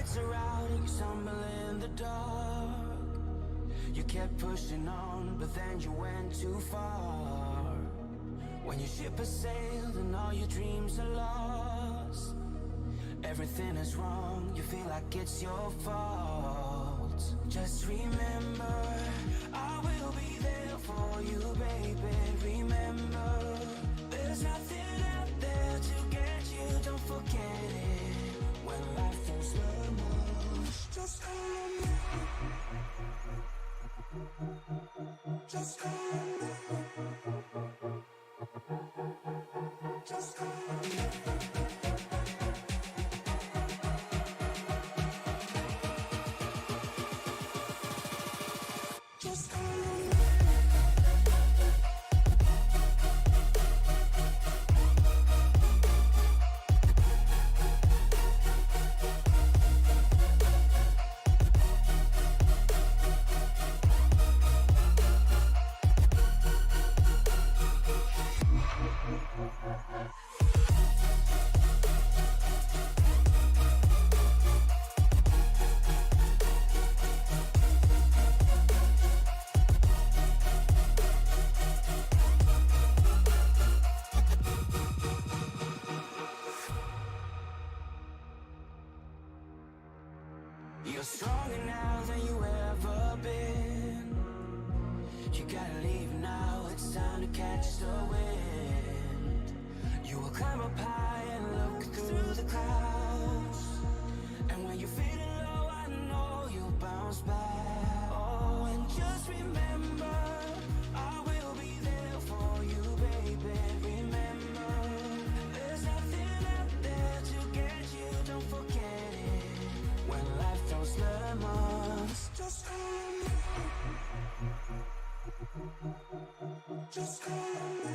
lights are out and you stumble in the dark. You kept pushing on, but then you went too far. When your ship has sailed and all your dreams are lost, everything is wrong, you feel like it's your fault. Just remember, I will be there for you, baby. Remember, there's nothing out there to get you, don't forget it. When life throws lemons, just call me. Just call me. Just call me. Just call me. You're stronger now than you ever been. You gotta leave now, it's time to catch the wind. You will climb up high and look through the clouds. And when you're feeling low, I know you'll bounce back. Oh, and just remember, I will be there for you, baby. Remember, there's nothing out there to get you, don't forget it. When life throws lemons, just call me. Just call me.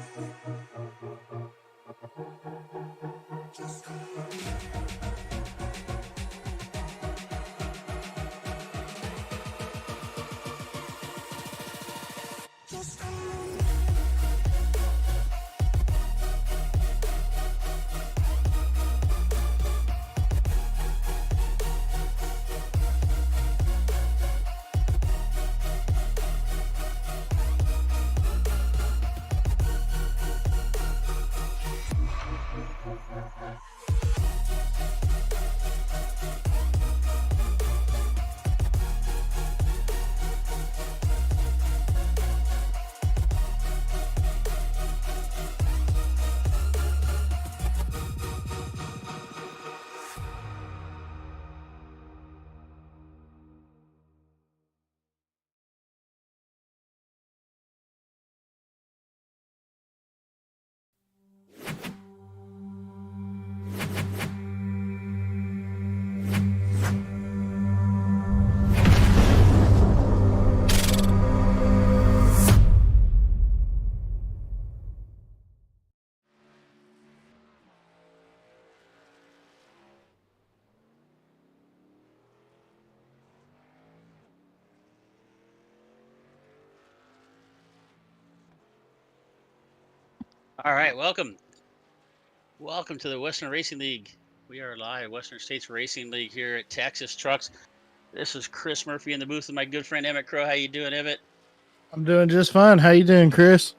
Just call me. Just call me. All right, welcome to the Western Racing League. We are live, Western States Racing League here at Texas Trucks. This is Chris Murphy in the booth with my good friend Emmett Crow. How you doing, Emmett? I'm doing just fine. How you doing, Chris?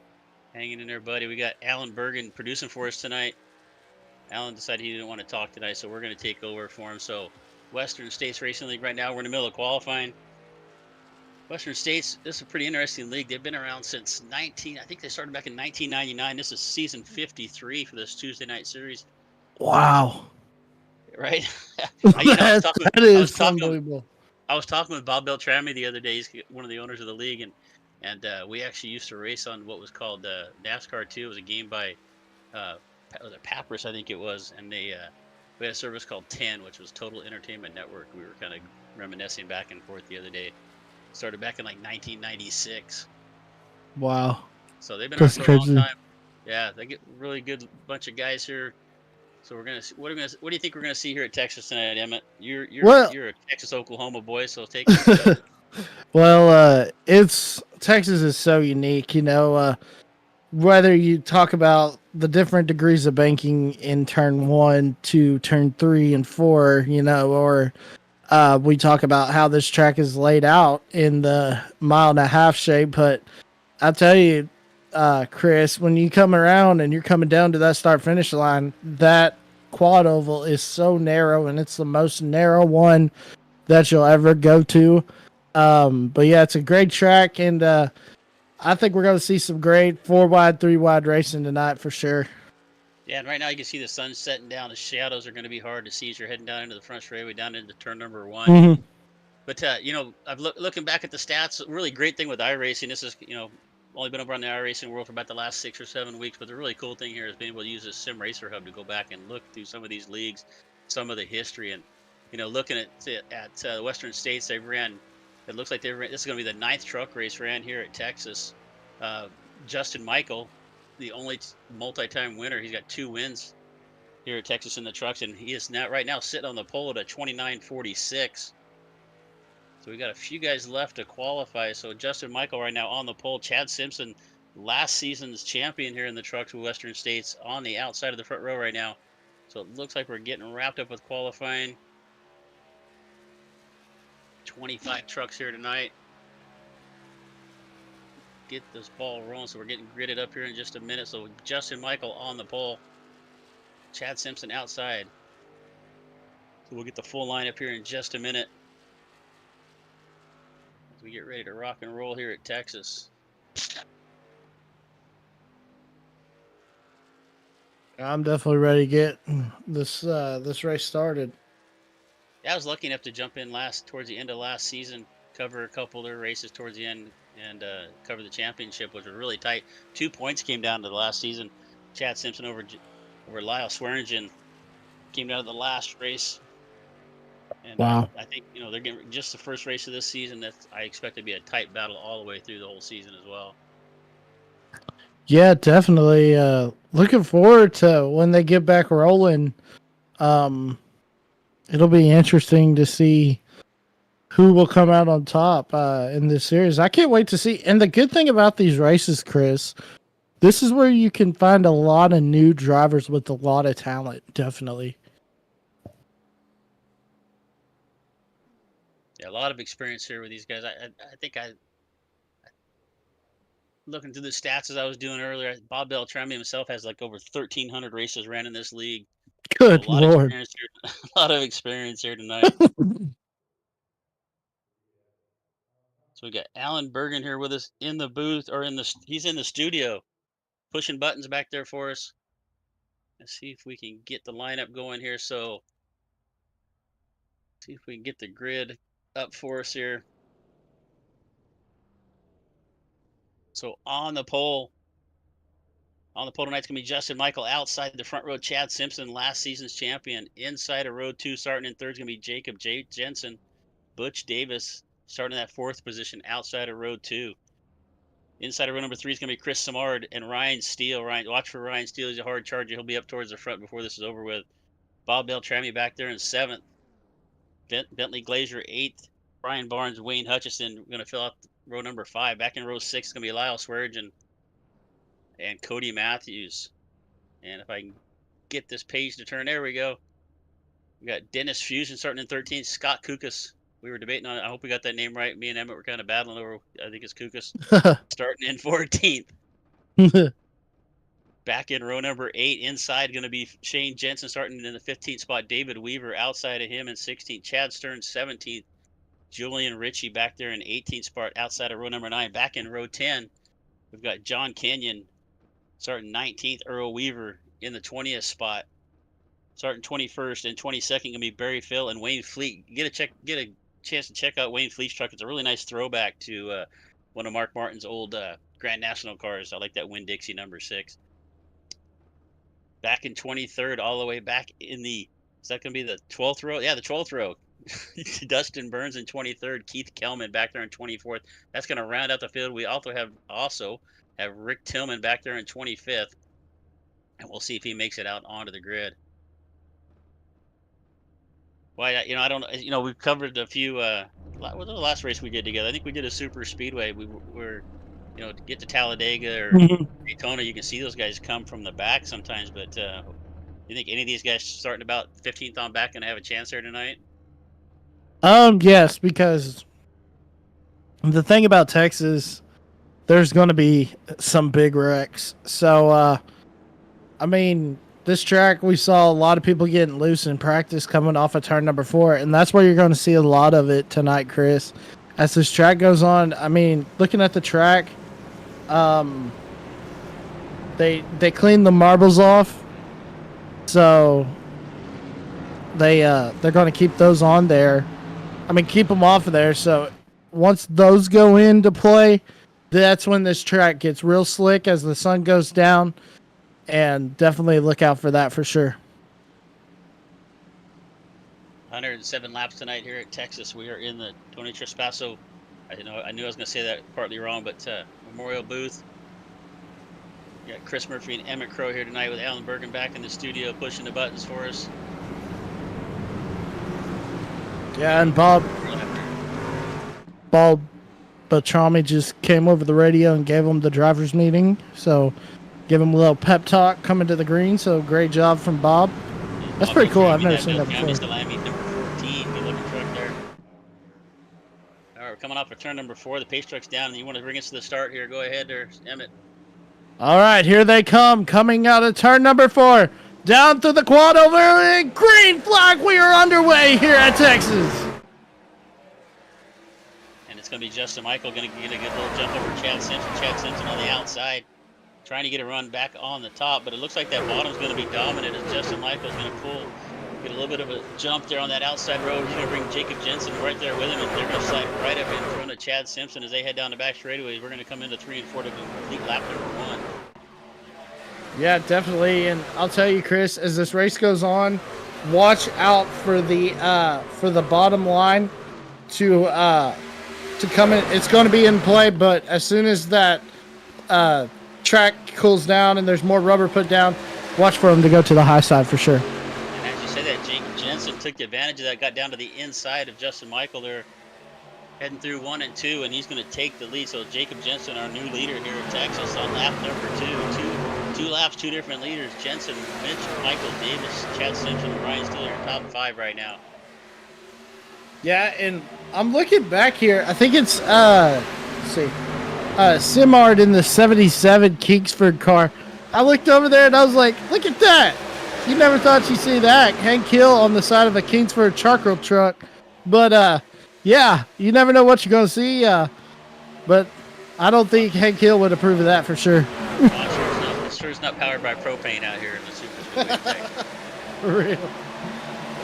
Hanging in there, buddy. We got Alan Bergen producing for us tonight. Alan decided he didn't want to talk tonight, so we're going to take over for him. So Western States Racing League right now, we're in the middle of qualifying. Western States, this is a pretty interesting league. They've been around since I think they started back in 1999. This is season 53 for this Tuesday night series. Wow. Right? That is unbelievable. I was talking with Bob Beltrami the other day. He's one of the owners of the league, and we actually used to race on what was called NASCAR 2. It was a game by was it Papyrus, I think it was, and we had a service called 10, which was Total Entertainment Network. We were kind of reminiscing back and forth the other day. Started back in like 1996. Wow. So they've been around for a long time. Yeah, they get really good bunch of guys here. So we're gonna what do you think we're gonna see here at Texas tonight, Emmett? You're a Texas Oklahoma boy, so take it. Well, Texas is so unique, whether you talk about the different degrees of banking in turn 1 to turn 3 and 4, or We talk about how this track is laid out in the 1.5 mile shape, but I tell you, Chris, when you come around and you're coming down to that start finish line, that quad oval is so narrow, and it's the most narrow one that you'll ever go to. But yeah, it's a great track, and I think we're going to see some great 4 wide, 3 wide racing tonight for sure. Yeah, and right now you can see the sun setting down. The shadows are going to be hard to see as you're heading down into the front straightaway, down into turn number 1. Mm-hmm. But I've looking back at the stats. Really great thing with iRacing. This is only been over on the iRacing world for about the last 6 or 7 weeks. But the really cool thing here is being able to use this Sim Racer Hub to go back and look through some of these leagues, some of the history, and looking at the Western States, they ran. It looks like they ran. This is going to be the 9th truck race ran here at Texas. Justin Michael, the only multi-time winner. He's got 2 wins here at Texas in the trucks, and he is now right now sitting on the pole at a 29:46. So we got a few guys left to qualify. So Justin Michael right now on the pole. Chad Simpson, last season's champion here in the trucks with Western States, on the outside of the front row right now. So it looks like we're getting wrapped up with qualifying. 25 trucks here tonight. Get this ball rolling. So we're getting gridded up here in just a minute. So Justin Michael on the pole. Chad Simpson outside. So we'll get the full lineup here in just a minute as we get ready to rock and roll here at Texas. I'm definitely ready to get this race started. Yeah, I was lucky enough to jump in towards the end of last season, cover a couple of their races towards the end, and cover the championship, which was really tight. 2 points came down to the last season. Chad Simpson over Lyle Swearingen came down to the last race. And Wow. I think they're getting just the first race of this season. That I expect to be a tight battle all the way through the whole season as well. Yeah, definitely. Looking forward to when they get back rolling. It'll be interesting to see who will come out on top in this series. I can't wait to see. And the good thing about these races, Chris, this is where you can find a lot of new drivers with a lot of talent. Definitely. Yeah, a lot of experience here with these guys. I think looking through the stats as I was doing earlier, Bob Beltrami himself has like over 1,300 races ran in this league. So a Good lot of Lord. experience here. A lot of experience here tonight. So we got Alan Bergen here with us in the booth, or he's in the studio, pushing buttons back there for us. Let's see if we can get the lineup going here. So see if we can get the grid up for us here. So on the pole tonight's gonna be Justin Michael. Outside the front row, Chad Simpson, last season's champion. Inside of row 2, starting in 3rd is gonna be Jacob Jensen. Butch Davis starting that 4th position outside of row 2. Inside of row number 3 is gonna be Chris Samard and Ryan Steele. Watch for Ryan Steele. He's a hard charger. He'll be up towards the front before this is over with. Bob Beltrami back there in 7th. Bentley Glazier 8th. Brian Barnes, Wayne Hutchison going to fill out row number 5. Back in row 6 is going to be Lyle Swearingen and Cody Matthews. And if I can get this page to turn, there we go. We got Dennis Fusion starting in 13th. Scott Kukas. We were debating on it. I hope we got that name right. Me and Emmett were kind of battling over. I think it's Kukas starting in 14th. Back in row number 8, inside going to be Shane Jensen starting in the 15th spot. David Weaver outside of him in 16th. Chad Stern 17th. Julian Ritchie back there in 18th spot outside of row number 9. Back in row 10, we've got John Kenyon starting 19th. Earl Weaver in the 20th spot. Starting 21st and 22nd going to be Barry Phil and Wayne Fleet. Get a chance to check out Wayne Fleet's truck. It's a really nice throwback to one of Mark Martin's old Grand National cars. I like that Winn-Dixie number 6. Back in 23rd, all the way back in the, is that going to be the 12th row? Yeah, the 12th row. Dustin Burns in 23rd, Keith Kelman back there in 24th. That's going to round out the field. We also have Rick Tillman back there in 25th, and we'll see if he makes it out onto the grid. Well, I don't. We've covered a few. What was the last race we did together? I think we did a super speedway. We were, to get to Talladega or Daytona, you can see those guys come from the back sometimes. But you think any of these guys starting about 15th on back going to have a chance there tonight? Yes, because the thing about Texas, there's going to be some big wrecks. So, I mean, this track, we saw a lot of people getting loose in practice coming off of turn number 4, and that's where you're going to see a lot of it tonight, Chris. As this track goes on, I mean, looking at the track, they clean the marbles off, so they're going to keep those on there. I mean, keep them off of there. So once those go into play, that's when this track gets real slick as the sun goes down, and definitely look out for that for sure. 107 laps tonight here at Texas. We are in the Tony Trespasso. I knew I was going to say that partly wrong, but Memorial Booth. We got Chris Murphy and Emmett Crow here tonight with Alan Bergen back in the studio pushing the buttons for us. Yeah, and Bob Batrami just came over the radio and gave him the driver's meeting. So give him a little pep talk coming to the green. So great job from Bob. That's pretty cool. I've never seen that before. Salami, number 14, good looking truck there. All right, we're coming off of turn number 4. The pace truck's down, and you want to bring us to the start here. Go ahead there, Emmett. All right, here they come, coming out of turn number 4. Down through the quad over, and green flag. We are underway here at Texas. And it's going to be Justin Michael going to get a good little jump over Chad Simpson. Chad Simpson on the outside, trying to get a run back on the top, but it looks like that bottom's going to be dominant as Justin Michael's going to get a little bit of a jump there on that outside road. He's going to bring Jacob Jensen right there with him, and they're going to slide right up in front of Chad Simpson as they head down the back straightaway. We're going to come into 3 and 4 to complete lap number 1. Yeah, definitely. And I'll tell you, Chris, as this race goes on, watch out for the bottom line to come in. It's going to be in play, but as soon as that track cools down and there's more rubber put down, watch for them to go to the high side for sure. And as you say that, Jacob Jensen took the advantage of that, got down to the inside of Justin Michael there, heading through 1 and 2, and he's going to take the lead. So Jacob Jensen, our new leader here in Texas, on lap number 2. Two laps, 2 different leaders. Jensen, Mitch, Michael Davis, Chad Simpson, and Ryan Steele are top 5 right now. Yeah, and I'm looking back here. I think it's let's see, Simard in the 77 Kingsford car. I looked over there and I was like, look at that. You never thought you'd see that. Hank Hill on the side of a Kingsford charcoal truck. But yeah, you never know what you're gonna see. But I don't think Hank Hill would approve of that for sure. Sure it's not powered by propane out here in the Super Speedway. For real.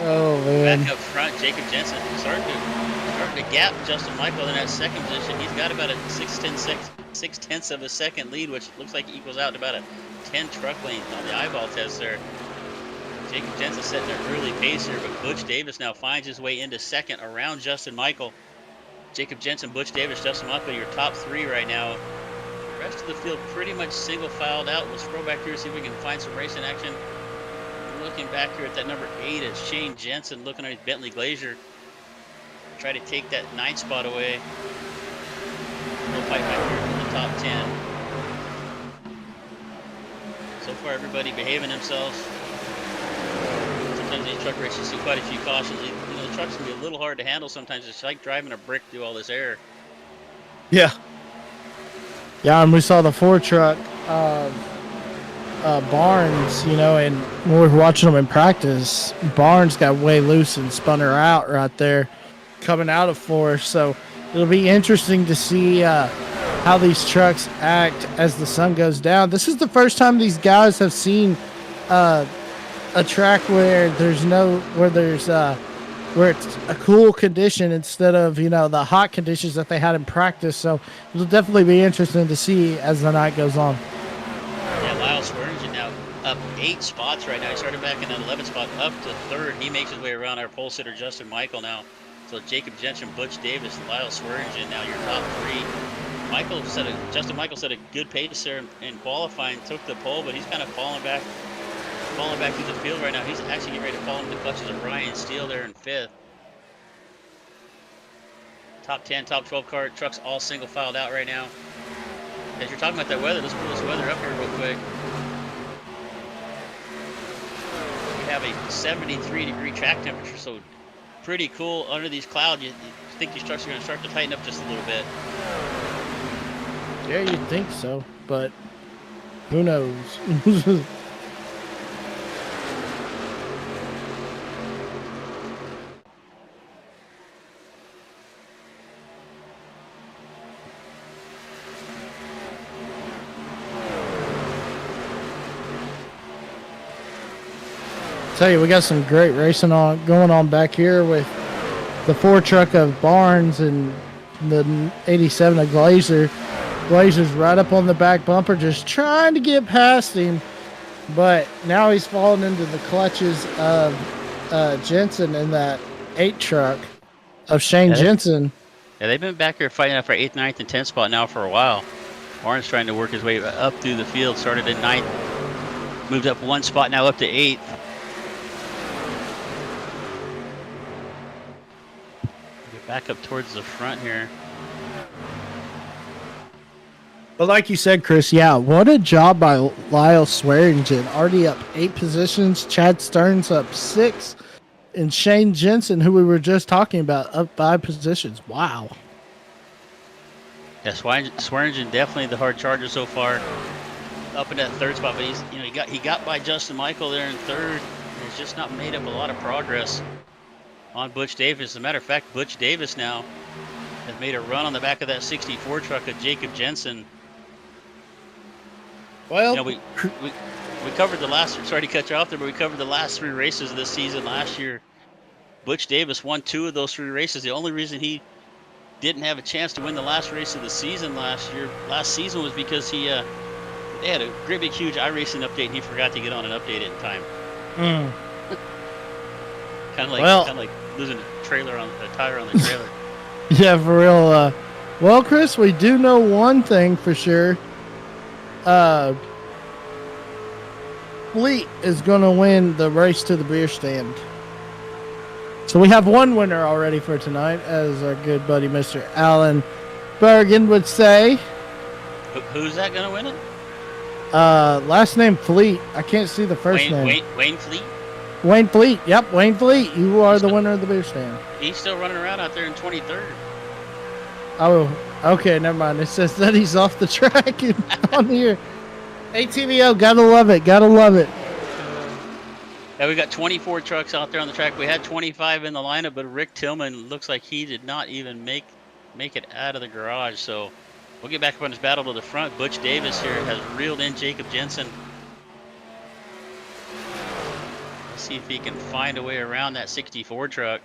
Oh man. Back up front, Jacob Jensen starting to gap Justin Michael in that second position. He's got about a 6/10 of a second lead, which looks like equals out to about a 10 truck length on the eyeball test there. Jacob Jensen setting an early pace here, but Butch Davis now finds his way into second around Justin Michael. Jacob Jensen, Butch Davis, Justin Michael, your top 3 right now. The rest of the field pretty much single filed out. We'll scroll back here, see if we can find some racing action. Looking back here at that number 8 is Shane Jensen looking at his Bentley Glacier. Try to take that 9th spot away. We'll fight back here for the top 10. So far, everybody behaving themselves. Sometimes these truck races see quite a few cautions. You know, the trucks can be a little hard to handle sometimes. It's like driving a brick through all this air. Yeah. Yeah, and we saw the 4 truck Barnes, you know, and when we were watching them in practice, Barnes got way loose and spun her out right there coming out of 4. So it'll be interesting to see how these trucks act as the sun goes down. This is the first time these guys have seen a track where where it's a cool condition instead of, you know, the hot conditions that they had in practice. So it'll definitely be interesting to see as the night goes on. Yeah, Lyle Swearingen now up 8 spots right now. He started back in that 11th spot up to 3rd. He makes his way around our pole sitter Justin Michael now. So Jacob Jensen, Butch Davis, Lyle Swearingen now your top 3. Justin Michael set a good pace there in qualifying, took the pole, but he's kind of falling back through the field right now. He's actually getting ready to fall into the clutches of Ryan Steele there in 5th. Top 10, top 12 car trucks all single filed out right now. As you're talking about that weather, let's pull this weather up here real quick. We have a 73-degree track temperature, so pretty cool under these clouds. You think these trucks are going to start to tighten up just a little bit. Yeah, you'd think so, but who knows? Tell you, we got some great racing going on back here with the 4 truck of Barnes and the 87 of Glazer. Glazer's right up on the back bumper, just trying to get past him, but now he's fallen into the clutches of Jensen in that 8 truck of Shane Jensen. Yeah, they've been back here fighting up for 8th, 9th, and 10th spot now for a while. Barnes trying to work his way up through the field. Started at 9th, moved up 1 spot, now up to 8th. Get back up towards the front here. But like you said, Chris, yeah, what a job by Lyle Swearingen. Already up 8 positions. Chad Stearns up 6. And Shane Jensen, who we were just talking about, up 5 positions. Wow. Yeah, Swearingen definitely the hard charger so far. Up in that 3rd spot, but he got by Justin Michael there in 3rd. And he's just not made up a lot of progress on Butch Davis. As a matter of fact, Butch Davis now has made a run on the back of that 64 truck of Jacob Jensen. Well, we covered the last. Sorry to cut you off there, but we covered the last 3 races of this season last year. Butch Davis won 2 of those 3 races. The only reason he didn't have a chance to win the last race of the season last season was because they had a great big huge iRacing update and he forgot to get on and update it in time. kind of like losing a tire on the trailer. Yeah, for real. Well, Chris, we do know one thing for sure. Fleet is going to win the race to the beer stand. So we have one winner already for tonight, as our good buddy Mr. Alan Bergen would say. Who's that going to win it? Last name Fleet. I can't see the first name. Wayne Fleet? Wayne Fleet. Yep, Wayne Fleet. You are the winner of the beer stand. He's still running around out there in 23rd. Oh, okay, never mind. It says that he's off the track and on here. ATVO, gotta love it, gotta love it. Yeah, we got 24 trucks out there on the track. We had 25 in the lineup, but Rick Tillman looks like he did not even make it out of the garage. So we'll get back up on his battle to the front. Butch Davis here has reeled in Jacob Jensen. Let's see if he can find a way around that 64 truck.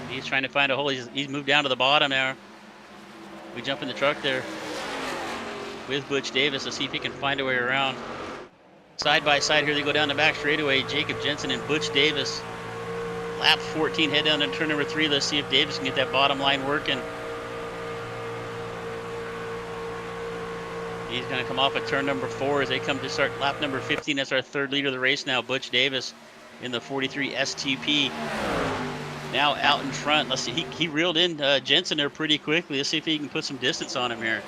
He's trying to find a hole. He's moved down to the bottom now. We jump in the truck there with Butch Davis to see if he can find a way around. Side by side here, they go down the back straightaway. Jacob Jensen and Butch Davis. Lap 14, head down to turn number 3. Let's see if Davis can get that bottom line working. He's going to come off at turn number 4 as they come to start lap number 15. That's our 3rd leader of the race now, Butch Davis in the 43 STP. Now out in front. Let's see. He reeled in Jensen there pretty quickly. Let's see if he can put some distance on him here.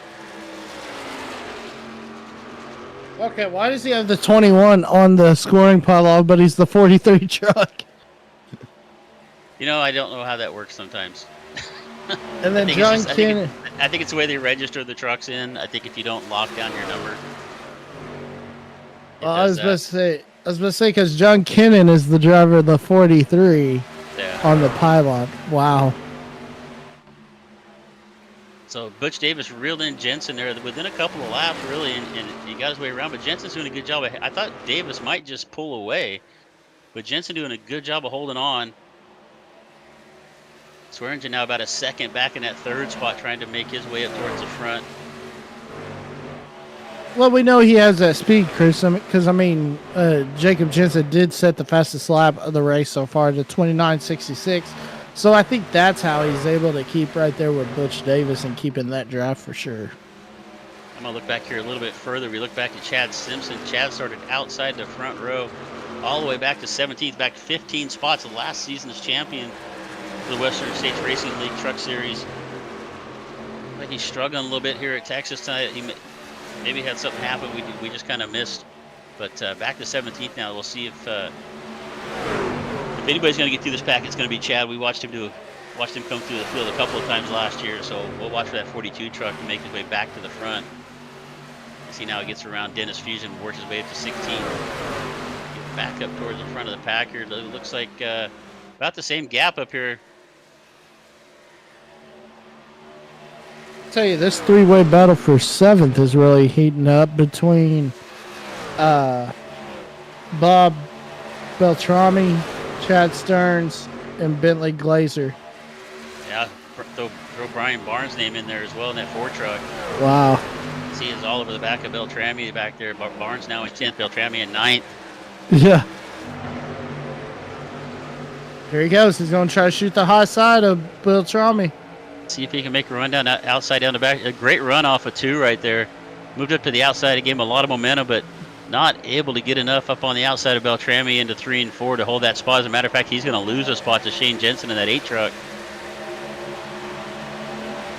Okay, why does he have the 21 on the scoring pile, but he's the 43 truck? I don't know how that works sometimes. And then John Kinnon. I think it's the way they register the trucks in. I think if you don't lock down your number. Well, I was about to say because John Kinnon is the driver of the 43 on the pylon. Wow. So Butch Davis reeled in Jensen there within a couple of laps, really, and he got his way around. But Jensen's doing a good job. I thought Davis might just pull away, but Jensen doing a good job of holding on. Swearingen now about a second back in that 3rd spot, trying to make his way up towards the front. Well, we know he has that speed, Chris, because, Jacob Jensen did set the fastest lap of the race so far to 29.66. So I think that's how he's able to keep right there with Butch Davis and keeping that drive for sure. I'm going to look back here a little bit further. We look back at Chad Simpson. Chad started outside the front row all the way back to 17th, back 15 spots, the last season's champion for the Western States Racing League Truck Series. Like he's struggling a little bit here at Texas tonight. He maybe had something happen we just kind of missed. But back to 17th now. We'll see if anybody's going to get through this pack. It's going to be Chad. We watched him come through the field a couple of times last year, so we'll watch for that 42 truck to make his way back to the front. See now he gets around Dennis Fusion, works his way up to 16. Get back up towards the front of the pack here. It looks like about the same gap up here. Tell you, this three-way battle for 7th is really heating up between Bob Beltrami, Chad Stearns, and Bentley Glazer. Yeah, throw Brian Barnes' name in there as well in that 4 truck. Wow. See, it's all over the back of Beltrami back there. Barnes now in 10th, Beltrami in 9th. Yeah. Here he goes. He's going to try to shoot the high side of Beltrami. See if he can make a run down outside down the back. A great run off of 2 right there. Moved up to the outside. It gave him a lot of momentum, but not able to get enough up on the outside of Beltrami into 3 and 4 to hold that spot. As a matter of fact, he's going to lose a spot to Shane Jensen in that 8 truck.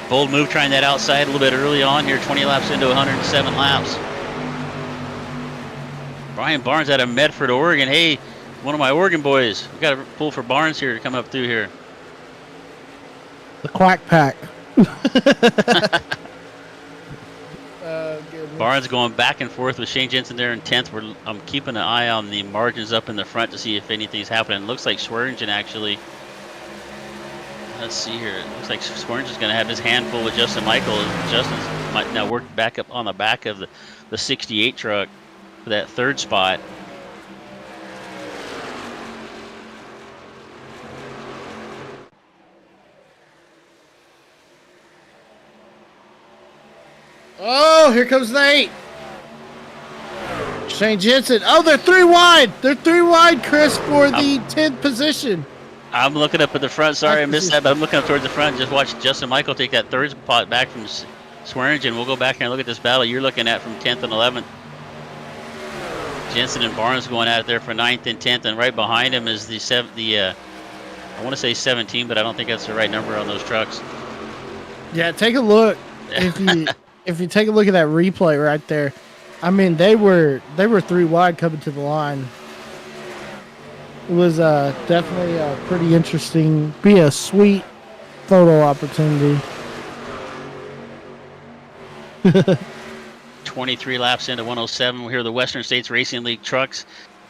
Bold move trying that outside a little bit early on here. 20 laps into 107 laps. Brian Barnes out of Medford, Oregon. Hey, one of my Oregon boys. We got to pull for Barnes here to come up through here. The Quack Pack. Barnes going back and forth with Shane Jensen there in 10th. I'm keeping an eye on the margins up in the front to see if anything's happening. It looks like Swearingen actually. Let's see here. It looks like Swearingen's going to have his handful with Justin Michael. Justin's might now work back up on the back of the 68 truck for that 3rd spot. Oh, here comes the 8. Shane Jensen. Oh, they're 3 wide. They're 3 wide, Chris, for the 10th position. I'm looking up at the front. Sorry, I missed that, but I'm looking up towards the front. Just watch Justin Michael take that 3rd spot back from Swearingen. We'll go back here and look at this battle you're looking at from 10th and 11th. Jensen and Barnes going at it there for 9th and 10th, and right behind him is I want to say 17, but I don't think that's the right number on those trucks. Yeah, take a look. If you take a look at that replay right there, I mean they were 3 wide coming to the line. It was definitely pretty interesting. Be a sweet photo opportunity. 23 laps into 107. We hear the Western States Racing League trucks.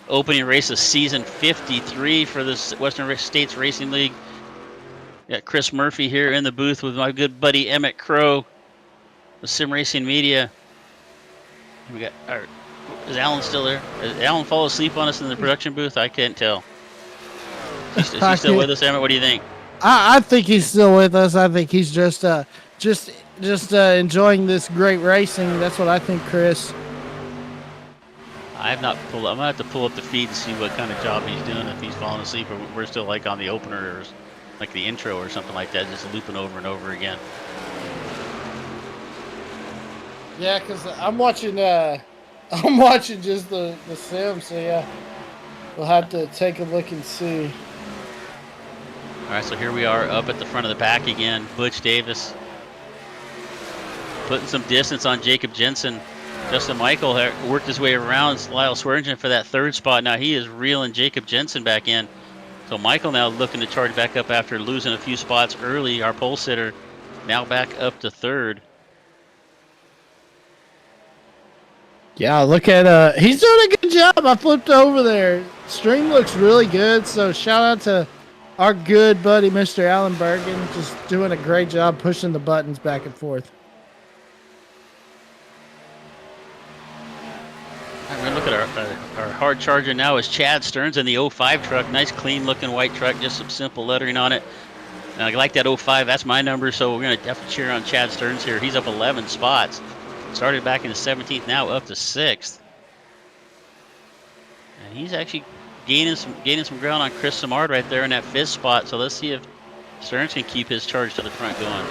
Opening race of season 53 for this Western States Racing League. Got Chris Murphy here in the booth with my good buddy Emmett Crow with Sim Racing Media. We got is Alan still there? Did Alan fall asleep on us in the production booth? I can't tell. Is he still with us, Emmett? What do you think? I think he's still with us. I think he's just enjoying this great racing. That's what I think, Chris. I have not pulled. I'm gonna have to pull up the feed and see what kind of job he's doing. If he's falling asleep, or we're still like on the opener, or like the intro or something like that, just looping over and over again. Yeah, because I'm watching just the sim, so yeah, we'll have to take a look and see. All right, so here we are up at the front of the pack again. Butch Davis putting some distance on Jacob Jensen. Justin Michael worked his way around Lyle Swearingen for that 3rd spot. Now he is reeling Jacob Jensen back in. So Michael now looking to charge back up after losing a few spots early. Our pole sitter now back up to 3rd. Yeah, look at he's doing a good job. I flipped over there. Stream looks really good. So shout out to our good buddy Mr. Alan Bergen, just doing a great job pushing the buttons back and forth. We're going to look at our hard charger now is Chad Stearns in the 05 truck. Nice clean looking white truck, just some simple lettering on it. And I like that 05, that's my number, so we're going to definitely cheer on Chad Stearns here. He's up 11 spots. Started back in the 17th, now up to 6th. And he's actually gaining some ground on Chris Samard right there in that 5th spot. So let's see if Stearns can keep his charge to the front going.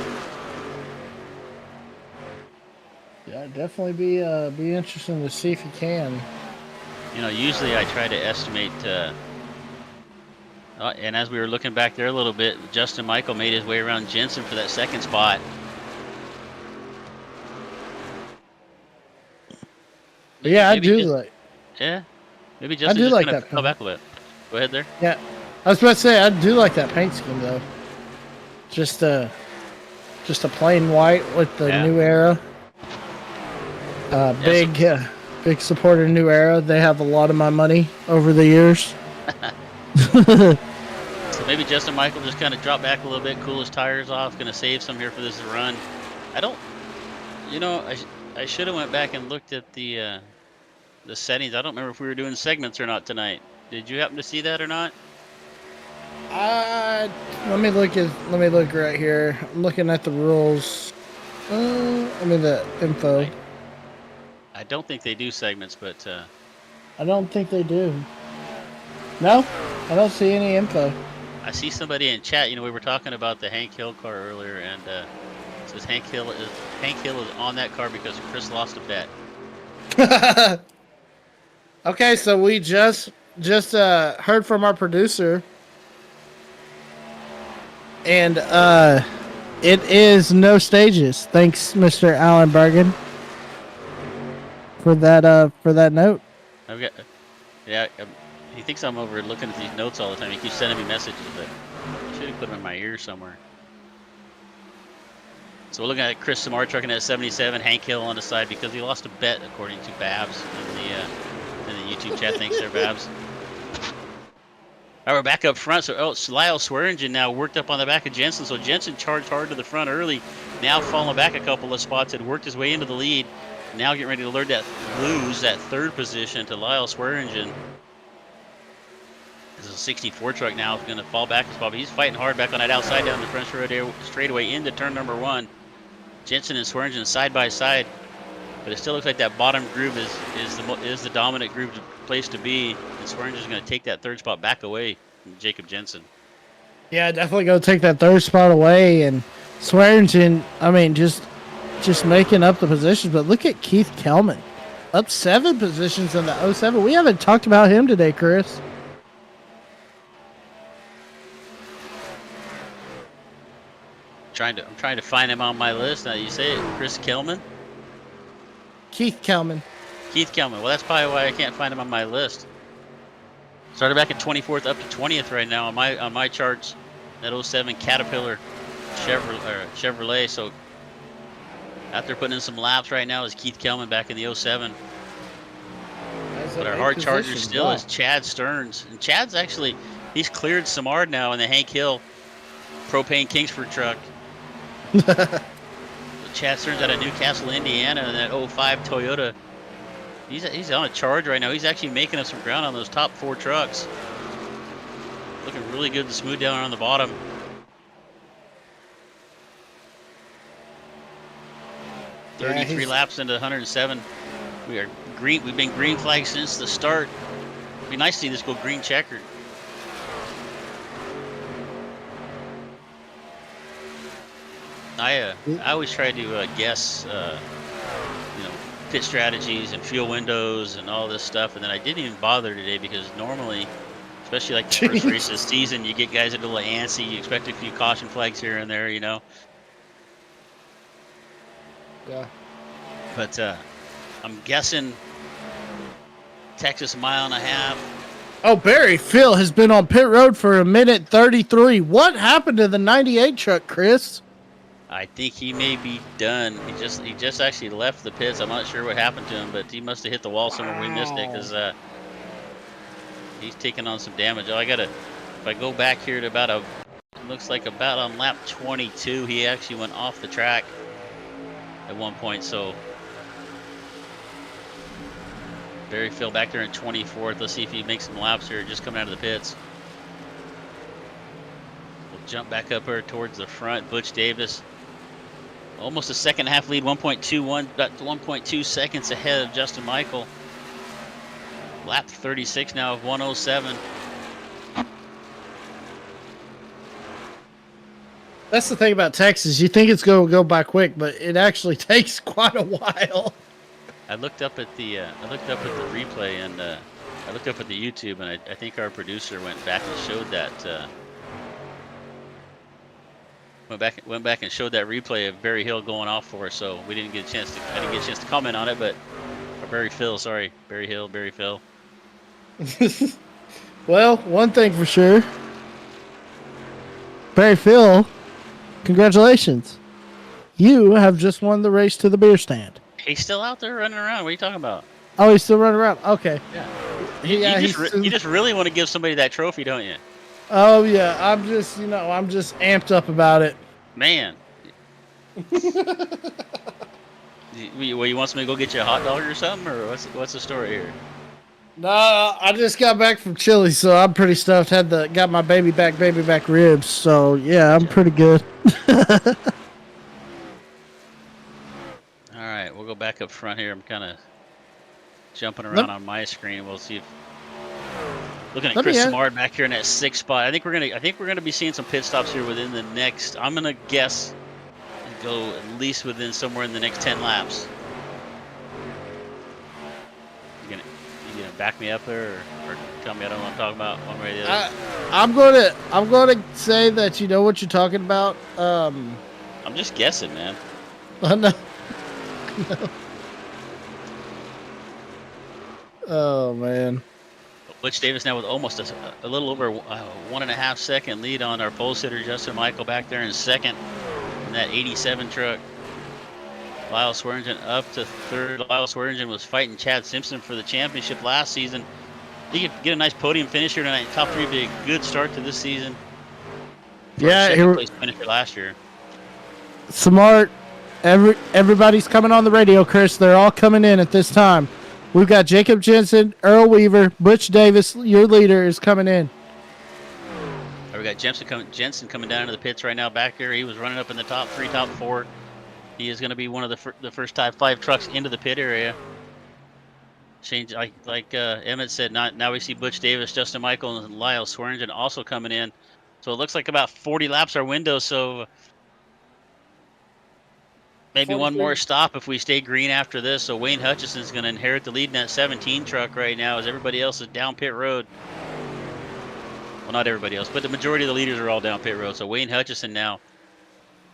Yeah, definitely be interesting to see if he can. You know, usually I try to estimate, and as we were looking back there a little bit, Justin Michael made his way around Jensen for that 2nd spot. But yeah, I do like. Yeah. Maybe I Justin's do just like gonna that fell paint. back a bit. Go ahead there. Yeah, I was about to say I do like that paint scheme though. Just a plain white with the Yeah. New Era. Yeah. So, Big supporter of New Era. They have a lot of my money over the years. so maybe Justin Michael just kind of drop back a little bit, cool his tires off, gonna save some here for this run. I don't, you know, I should have went back and looked at the settings. I don't remember if we were doing segments or not tonight. Did you happen to see that or not? Uh, let me look right here. I'm looking at the rules. The info. I don't think they do segments, but I don't think they do. No, I don't see any info. I see somebody in chat. You know, we were talking about the Hank Hill car earlier, and it says Hank Hill is on that car because Chris lost a bet. Okay, so we just heard from our producer, and it is no stages. Thanks, Mr. Alan Bergen, for that note. I've got, yeah. He thinks I'm over looking at these notes all the time. He keeps sending me messages, but I should have put them in my ear somewhere. So we're looking at Chris Samar trucking at 77, Hank Hill on the side because he lost a bet, according to Babs in the YouTube chat. Thanks there, Babs. All right, we're back up front. So Lyle Swearingen now worked up on the back of Jensen. So Jensen charged hard to the front early, now falling back a couple of spots, had worked his way into the lead. Now getting ready to lose that third position to Lyle Swearingen. This is a 64 truck now. It's going to fall back a spot, but he's fighting hard back on that outside down the front straightaway into turn number 1. Jensen and Swearingen side by side, but it still looks like that bottom groove is the dominant groove place to be. And Swearingen's going to take that third spot back away from Jacob Jensen. Yeah, definitely go take that third spot away. And Swearingen, I mean, just making up the positions. But look at Keith Kelman, up 7 positions in the 07. We haven't talked about him today, Chris. I'm trying to find him on my list. Now you say it, Chris Kelman? Keith Kelman. Keith Kelman. Well, that's probably why I can't find him on my list. Started back at 24th, up to 20th right now on my charts. That 07 Caterpillar Chevrolet. So after putting in some laps right now is Keith Kelman back in the 07. But our hard charger still is Chad Stearns. And Chad's actually, he's cleared Samard now in the Hank Hill propane Kingsford truck. Chad Stearns out of Newcastle, Indiana, and that 05 Toyota. He's on a charge right now. He's actually making up some ground on those top 4 trucks. Looking really good to smooth down on the bottom. Yeah, 33 laps into 107. We've been green flag since the start. It'd be nice to see this go green checkered. I always try to guess, pit strategies and fuel windows and all this stuff, and then I didn't even bother today because normally, especially like the first race of the season, you get guys a little antsy. You expect a few caution flags here and there, Yeah. But I'm guessing Texas 1.5 miles. Oh, Barry Phil has been on pit road for 1:33. What happened to the 98 truck, Chris? I think he may be done. He just actually left the pits. I'm not sure what happened to him, but he must have hit the wall somewhere. We missed it because he's taking on some damage. If I go back here to it looks like about on lap 22, he actually went off the track at one point. So Barry Phil back there in 24th. Let's see if he makes some laps here, just coming out of the pits. We'll jump back up here towards the front. Butch Davis. Almost a second half lead, 1.21, about 1.2 seconds ahead of Justin Michael. Lap 36 now of 107. That's the thing about Texas. You think it's going to go by quick, but it actually takes quite a while. I looked up at the replay, and I looked up at the YouTube, and I think our producer went back and showed that. Went back and showed that replay of Barry Hill going off for us, so we didn't get a chance to. I didn't get a chance to comment on it, but our Barry Phil, sorry. Barry Hill, Barry Phil. Well, one thing for sure. Barry Phil, congratulations. You have just won the race to the beer stand. He's still out there running around. What are you talking about? Oh, he's still running around. Okay. Yeah. Yeah, You just really want to give somebody that trophy, don't you? Oh yeah, I'm just amped up about it. Man. You want somebody to go get you a hot dog or something, or what's the story here? No, I just got back from Chile, so I'm pretty stuffed. Got my baby back ribs, so yeah, I'm pretty good. All right, we'll go back up front here. I'm kind of jumping around on my screen. We'll see if looking at Chris Samard back here in that 6th spot. I think we're gonna be seeing some pit stops here within the next. I'm gonna guess and go at least within somewhere in the next 10 laps. You gonna back me up there, or tell me I don't know what I'm talking about one way or the other? I'm gonna say that you know what you're talking about. I'm just guessing, man. No. Oh man. Butch Davis now with almost a little over 1.5 second lead on our pole sitter Justin Michael back there in second in that 87 truck. Lyle Swearingen up to third. Lyle Swearingen was fighting Chad Simpson for the championship last season. He could get a nice podium finish here tonight. Top 3 would be a good start to this season. Yeah, second place finisher last year. Smart. Everybody's coming on the radio, Chris. They're all coming in at this time. We've got Jacob Jensen, Earl Weaver, Butch Davis. Your leader is coming in. We got Jensen coming down into the pits right now back here. He was running up in the top 3, top 4. He is going to be one of the first top 5 trucks into the pit area. Change like Emmett said. Now we see Butch Davis, Justin Michael, and Lyle Swearingen also coming in. So it looks like about 40 laps our window. So maybe 43. one more stop if we stay green after this. So Wayne Hutchison's going to inherit the lead in that 17 truck right now as everybody else is down pit road. Well, not everybody else, but the majority of the leaders are all down pit road. So Wayne Hutchison now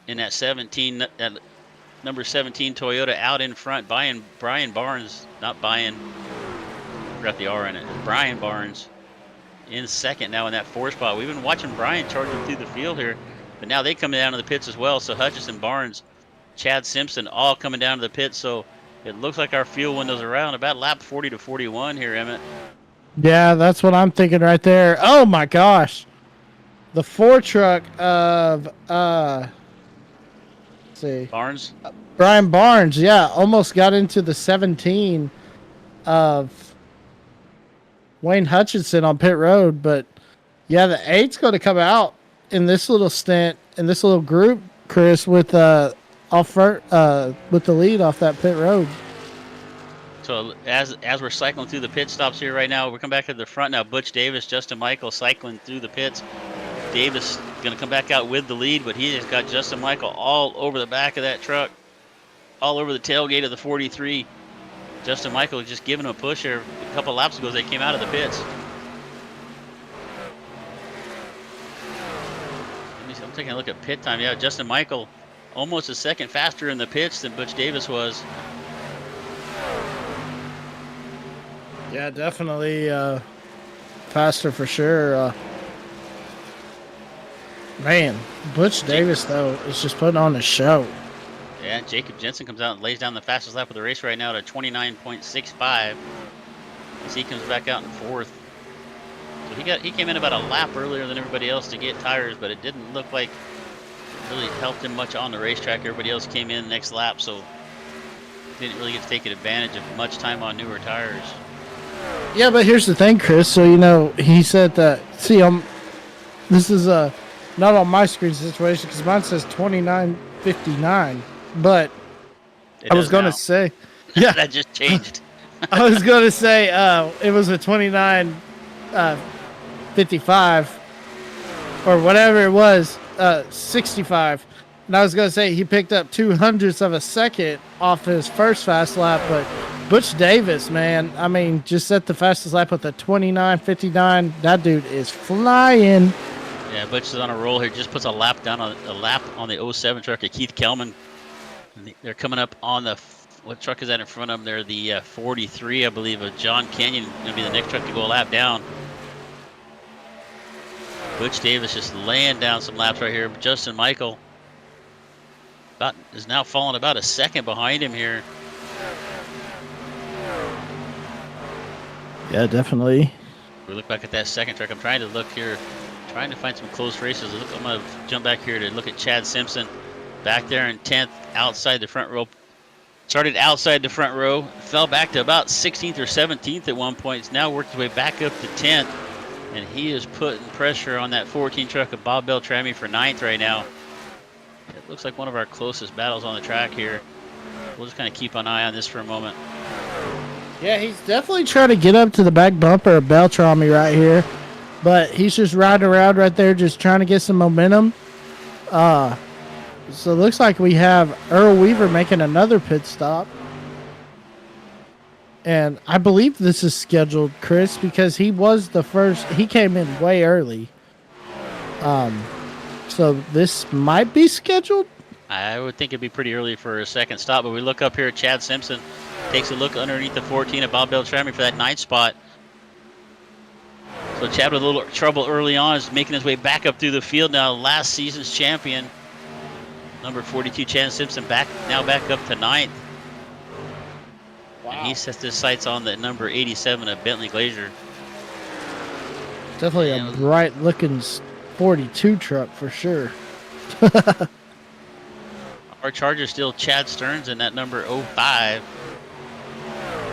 in that 17, that number 17 Toyota out in front, Brian Barnes, not Brian, forgot the R in it. Brian Barnes in second now in that 4 spot. We've been watching Brian charging through the field here, but now they come down to the pits as well. So Hutchison, Barnes, Chad Simpson all coming down to the pits. So it looks like our fuel window's around about lap 40 to 41 here, Emmett. Yeah, that's what I'm thinking right there. Oh my gosh. The 4 truck of let's see. Barnes? Brian Barnes, yeah, almost got into the 17 of Wayne Hutchinson on pit road, but yeah, the 8's going to come out in this little stint, in this little group, Chris, with with the lead off that pit road. So as we're cycling through the pit stops here right now, we're coming back to the front now. Butch Davis, Justin Michael cycling through the pits. Davis going to come back out with the lead, but he has got Justin Michael all over the back of that truck, all over the tailgate of the 43. Justin Michael just giving him a push here a couple laps ago as they came out of the pits. I'm taking a look at pit time. Yeah, Justin Michael almost a second faster in the pits than Butch Davis was. Yeah, definitely faster for sure. Man, Butch Davis, though, is just putting on a show. Yeah, Jacob Jensen comes out and lays down the fastest lap of the race right now at 29.65. As he comes back out in 4th. So he came in about a lap earlier than everybody else to get tires, but it didn't look like it really helped him much on the racetrack. Everybody else came in next lap, so didn't really get to take advantage of much time on newer tires. Yeah, but here's the thing, Chris. So, he said that, this is not on my screen situation because mine says 29.59, but I was going to say, yeah, that just changed. I was going to say it was a 29.55 or whatever it was, 65. And I was going to say he picked up 0.02 of a second off his first fast lap, but Butch Davis, man, I mean, just set the fastest lap with a 29.59. That dude is flying. Yeah, Butch is on a roll here. Just puts a lap down on the 07 truck of Keith Kelman. They're coming up on the what truck is that in front of him there? The 43, I believe, of John Kenyon. Going to be the next truck to go a lap down. Butch Davis just laying down some laps right here. Justin Michael is now falling about a second behind him here. Yeah, definitely. We look back at that second truck. I'm trying to look here, trying to find some close races. Look, I'm going to jump back here to look at Chad Simpson back there in 10th outside the front row. Started outside the front row, fell back to about 16th or 17th at one point. He's now worked his way back up to 10th, and he is putting pressure on that 14 truck of Bob Beltrami for 9th right now. It looks like one of our closest battles on the track here. We'll just kind of keep an eye on this for a moment. Yeah, he's definitely trying to get up to the back bumper of Beltrami right here, but he's just riding around right there, just trying to get some momentum. So it looks like we have Earl Weaver making another pit stop. And I believe this is scheduled, Chris, because he was the first. He came in way early. So this might be scheduled. I would think it'd be pretty early for a second stop, but we look up here at Chad Simpson. Takes a look underneath the 14 of Bob Beltrami for that 9th spot. So Chad with a little trouble early on is making his way back up through the field now. Last season's champion, number 42, Chad Simpson, now back up to 9th. Wow. And he sets his sights on the number 87 of Bentley Glazier. Definitely a bright-looking 42 truck for sure. Our Charger's still Chad Stearns in that number 05.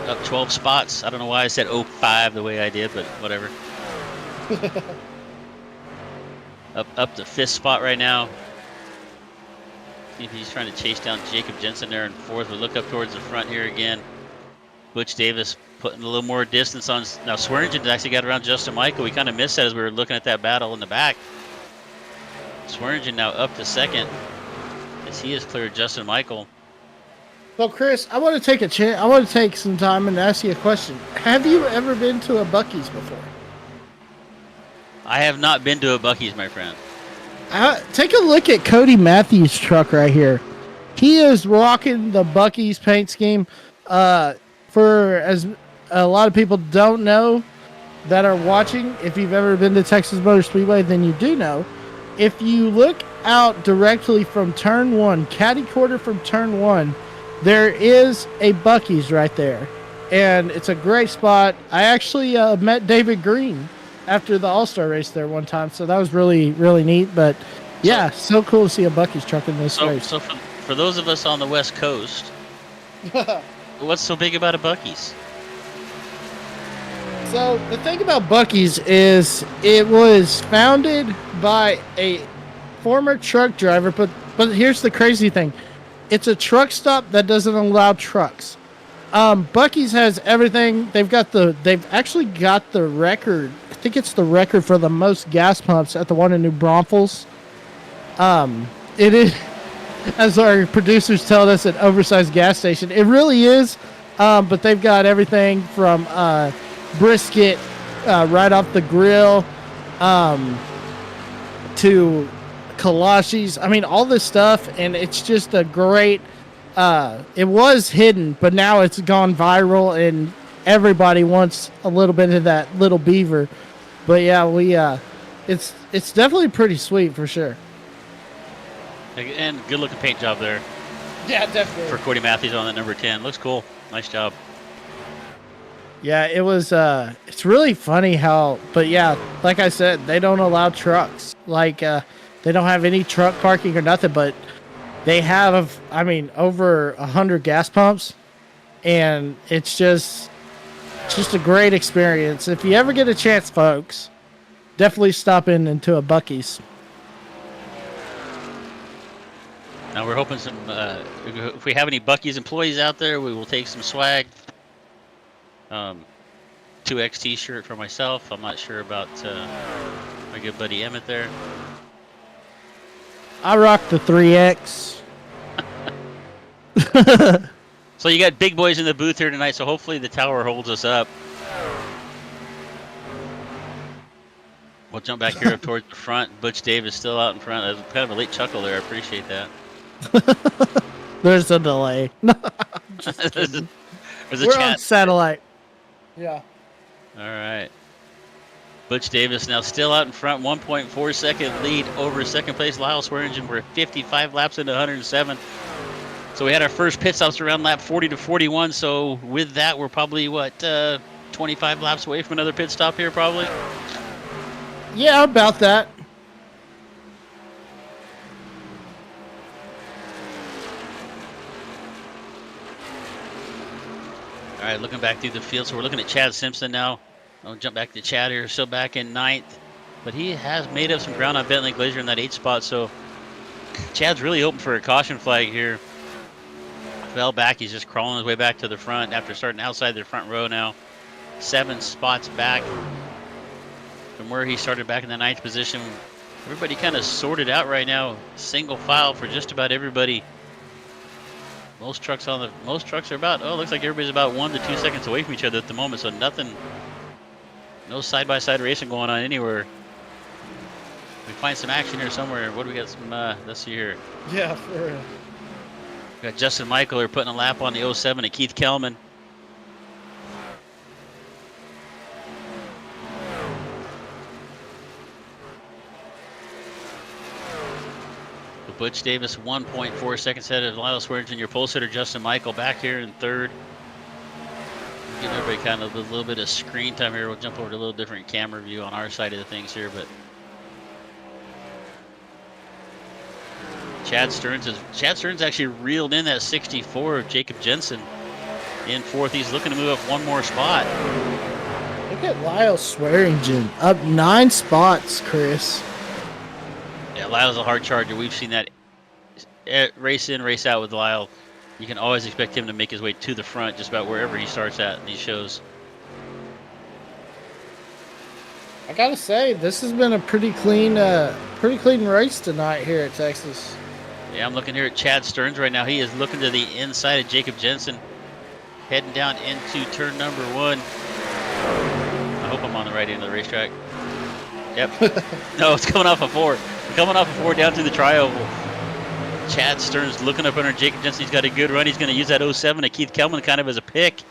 Up 12 spots. I don't know why I said 05 the way I did, but whatever. up to 5th spot right now. He's trying to chase down Jacob Jensen there in 4th. We look up towards the front here again. Butch Davis putting a little more distance on. Now Swearingen actually got around Justin Michael. We kind of missed that as we were looking at that battle in the back. Swearingen now up to 2nd as he has cleared Justin Michael. Well, Chris, I want to take a chance. I want to take some time and ask you a question. Have you ever been to a Buc-ee's before? I have not been to a Buc-ee's, my friend. Take a look at Cody Matthews' truck right here. He is rocking the Buc-ee's paint scheme. For as a lot of people don't know that are watching, if you've ever been to Texas Motor Speedway, then you do know. If you look out directly from turn 1, caddy quarter from turn 1, there is a Buc-ee's right there, and it's a great spot. I actually met David Green after the All-Star race there one time, so that was really, really neat. But yeah, so cool to see a Buc-ee's truck in this race. So for those of us on the West Coast, what's so big about a Buc-ee's? So the thing about Buc-ee's is it was founded by a former truck driver, but here's the crazy thing. It's a truck stop that doesn't allow trucks. Buc-ee's has everything. They've actually got the record. I think it's the record for the most gas pumps at the one in New Braunfels. It is, as our producers tell us, an oversized gas station. It really is. But they've got everything from brisket right off the grill to kolaches. I mean, all this stuff, and it's just a great. It was hidden, but now it's gone viral, and everybody wants a little bit of that little beaver. But yeah, it's definitely pretty sweet for sure. And good looking paint job there. Yeah, definitely. For Cody Matthews on that number 10, looks cool. Nice job. Yeah, it was. It's really funny how, but yeah, like I said, they don't allow trucks. Like they don't have any truck parking or nothing, but they have, I mean, over 100 gas pumps, and it's just a great experience. If you ever get a chance, folks, definitely stop into a Buc-ee's. Now we're hoping if we have any Buc-ee's employees out there, we will take some swag. 2X t-shirt for myself. I'm not sure about my good buddy Emmett there. I rock the 3X. So you got big boys in the booth here tonight, so hopefully the tower holds us up. We'll jump back here up towards the front. Butch Davis still out in front. That was kind of a late chuckle there. I appreciate that. There's a delay. Just kidding. There's a We're chat. on satellite. Yeah. All right. Butch Davis now still out in front, 1.4 second lead over second place Lyle Swearingen. We're 55 laps into 107. So we had our first pit stops around lap 40 to 41. So with that, we're probably, 25 laps away from another pit stop here, probably? Yeah, about that. All right, looking back through the field. So we're looking at Chad Simpson now. I'll jump back to Chad here. Still back in 9th. But he has made up some ground on Bentley Glazier in that 8th spot. So Chad's really hoping for a caution flag here. Fell back. He's just crawling his way back to the front after starting outside the front row now. 7 spots back from where he started back in the 9th position. Everybody kind of sorted out right now. Single file for just about everybody. Most trucks are about, looks like everybody's about 1 to 2 seconds away from each other at the moment. So no side-by-side racing going on anywhere. We find some action here somewhere. What do we got? Let's see here. Yeah, for real. We got Justin Michael here putting a lap on the 07 to Keith Kelman. Butch Davis 1.4 seconds ahead of Lyle Swearingen. Your pole sitter Justin Michael back here in 3rd. Give everybody kind of a little bit of screen time here. We'll jump over to a little different camera view on our side of the things here, but Chad Stearns actually reeled in that 64 of Jacob Jensen in 4th. He's looking to move up 1 more spot. Look at Lyle Swearingen up 9 spots, Chris. Yeah, Lyle's a hard charger. We've seen that race in, race out with Lyle. You can always expect him to make his way to the front just about wherever he starts at in these shows. I gotta say, this has been a pretty clean race tonight here at Texas. Yeah, I'm looking here at Chad Stearns right now. He is looking to the inside of Jacob Jensen, heading down into turn number 1. I hope I'm on the right end of the racetrack. Yep. No, it's coming off a 4. Coming off a 4 down to the tri-oval. Chad Stearns looking up under Jacob Jensen. He's got a good run. He's going to use that 07 to Keith Kelman kind of as a pick.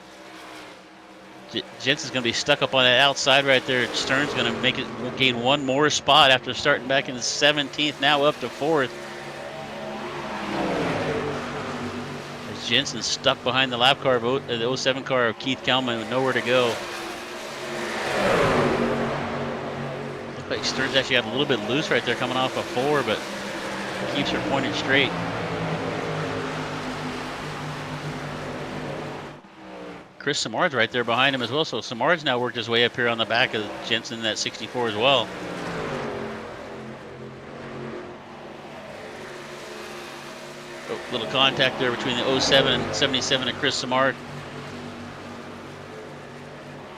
Jensen's going to be stuck up on that outside right there. Stearns going to gain 1 more spot after starting back in the 17th, now up to 4th. As Jensen's stuck behind the lap car, the 07 car of Keith Kelman with nowhere to go. Looks like Stearns actually got a little bit loose right there coming off a 4, but keeps her pointed straight. Chris Samard's right there behind him as well. So Samard's now worked his way up here on the back of Jensen in that 64 as well. Oh, little contact there between the 07 and 77 of Chris Samard.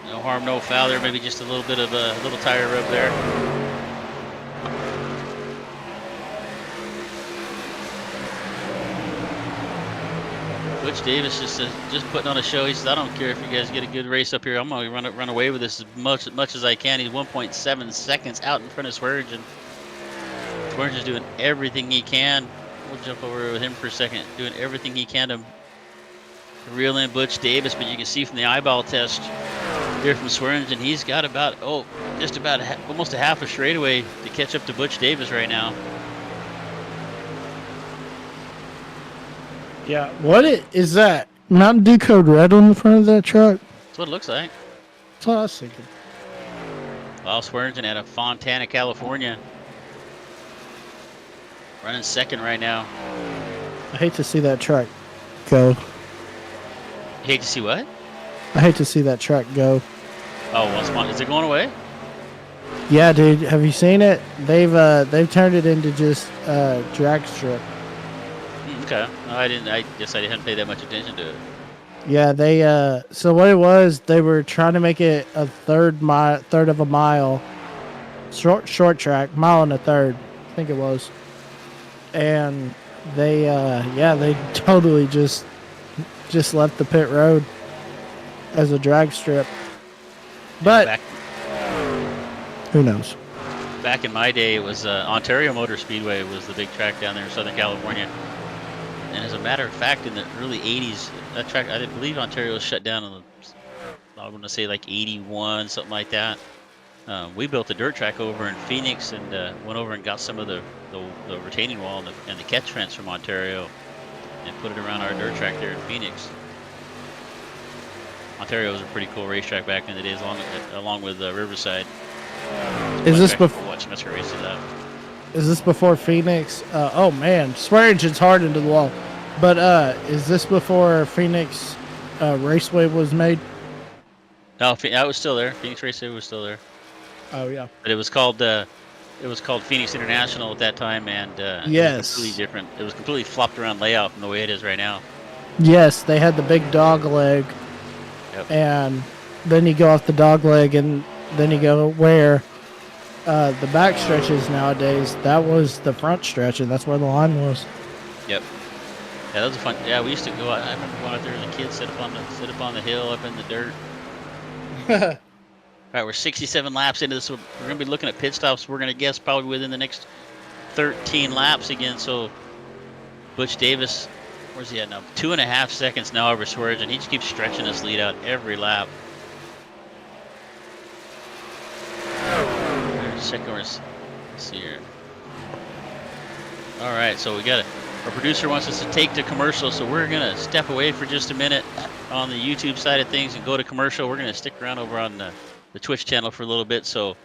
No harm, no foul there. Maybe just a little bit of a little tire rub there. Butch Davis just putting on a show. He says, I don't care if you guys get a good race up here. I'm going to run away with this as much as I can. He's 1.7 seconds out in front of Swearingen. Swearingen's doing everything he can. We'll jump over with him for a second. Doing everything he can to reel in Butch Davis, but you can see from the eyeball test here from Swearingen, he's got about, almost a half a straightaway to catch up to Butch Davis right now. Yeah, what is that? Mountain Dew Code Red on the front of that truck? That's what it looks like. That's what I was thinking. Lyle Swearingen out of Fontana, California. Running 2nd right now. I hate to see that truck go. You hate to see what? I hate to see that truck go. Oh, well, is it going away? Yeah, dude. Have you seen it? They've turned it into just drag strip. Okay. No, I didn't. I guess I didn't pay that much attention to it. Yeah, they so what it was, they were trying to make it a third of a mile, short track, 1 1/3, I think it was, and they totally just left the pit road as a drag strip. But who knows? Back in my day, it was Ontario Motor Speedway was the big track down there in Southern California. And as a matter of fact, in the early '80s, that track, I believe Ontario was shut down in I want to say like '81, something like that. We built a dirt track over in Phoenix and went over and got some of the retaining wall and the catch fence from Ontario and put it around our dirt track there in Phoenix. Ontario was a pretty cool racetrack back in the days, along with Riverside. Is this watching us races out? Is this before Phoenix? Oh man, swear engine's hard into the wall. But is this before Phoenix Raceway was made? No, that was still there. Phoenix Raceway was still there, Oh yeah. but it was called Phoenix International at that time, and it was completely Yes. different. It was completely flopped around layout from the way it is right now. Yes, they had the big dog leg, Yep. and then you go off the dog leg, and then you go where the back stretches nowadays. That was the front stretch, and that's where the line was. Yep. Yeah, that was a fun. Yeah, we used to go out. I remember going out there as a kid, sit up on the hill, up in the dirt. All right, we're 67 laps into this. We're going to be looking at pit stops. We're going to guess probably within the next 13 laps again. So Butch Davis, where's he at now? 2.5 seconds now over Swearinger, and he just keeps stretching this lead out every lap. Second, let's see here. All right, so we got it. Our producer wants us to take to commercial, so we're gonna step away for just a minute on the YouTube side of things and go to commercial. We're gonna stick around over on the Twitch channel for a little bit. So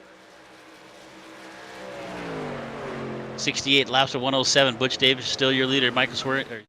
68 laps of 107. Butch Davis is still your leader. Michael Swearinger.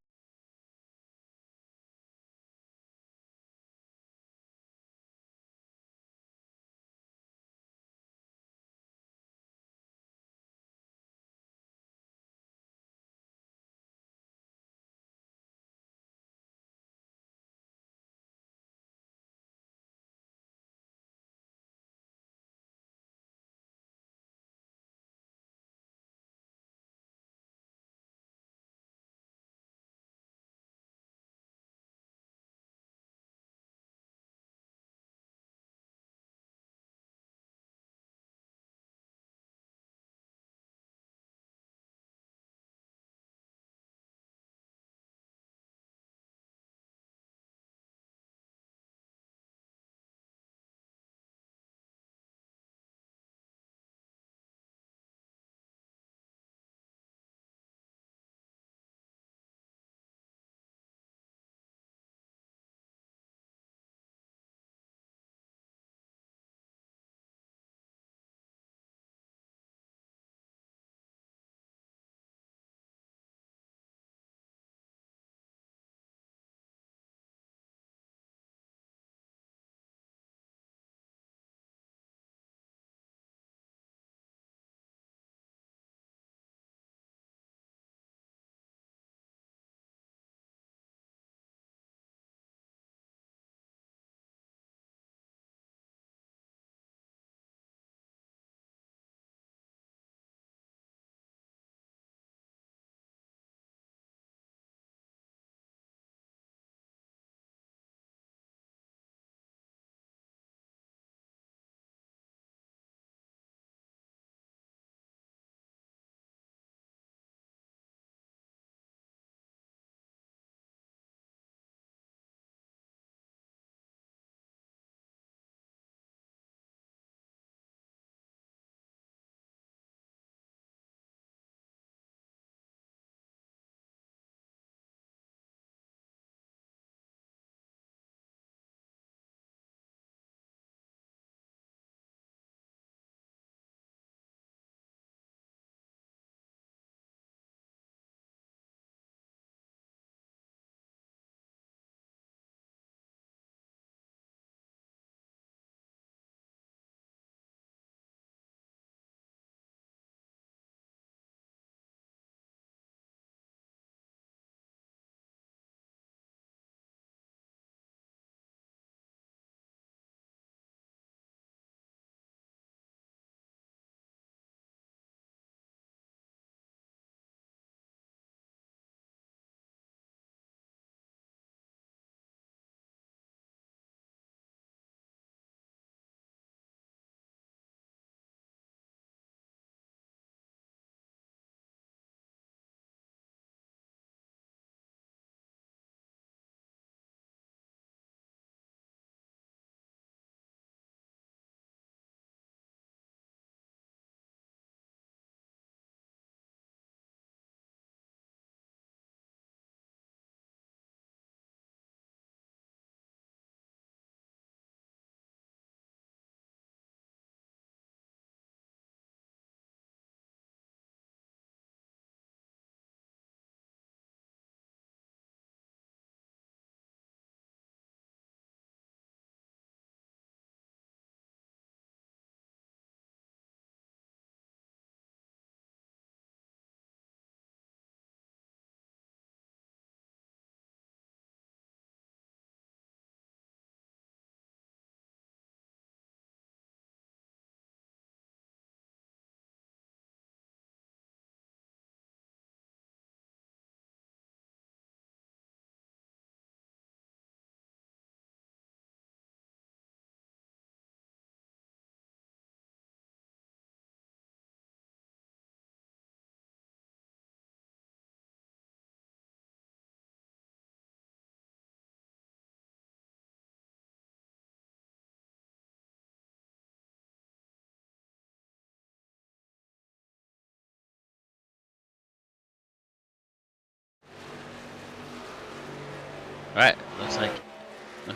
All right, looks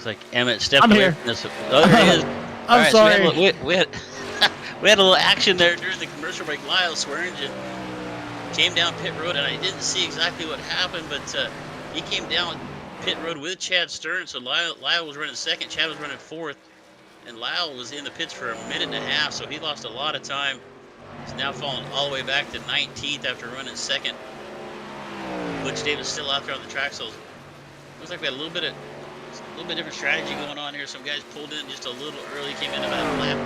like Emmett stepped I'm away here. from this. Oh, there he is. All I'm right, sorry. so we had we had a little action there during the commercial break. Lyle Swearingen came down pit road, and I didn't see exactly what happened, but he came down pit road with Chad Stearns. So Lyle was running second, Chad was running fourth, and Lyle was in the pits for a minute and a half, so he lost a lot of time. He's now fallen all the way back to 19th after running second. Butch Davis still out there on the track, so looks like we had a little bit different strategy going on here. Some guys pulled in just a little early, came in about lap.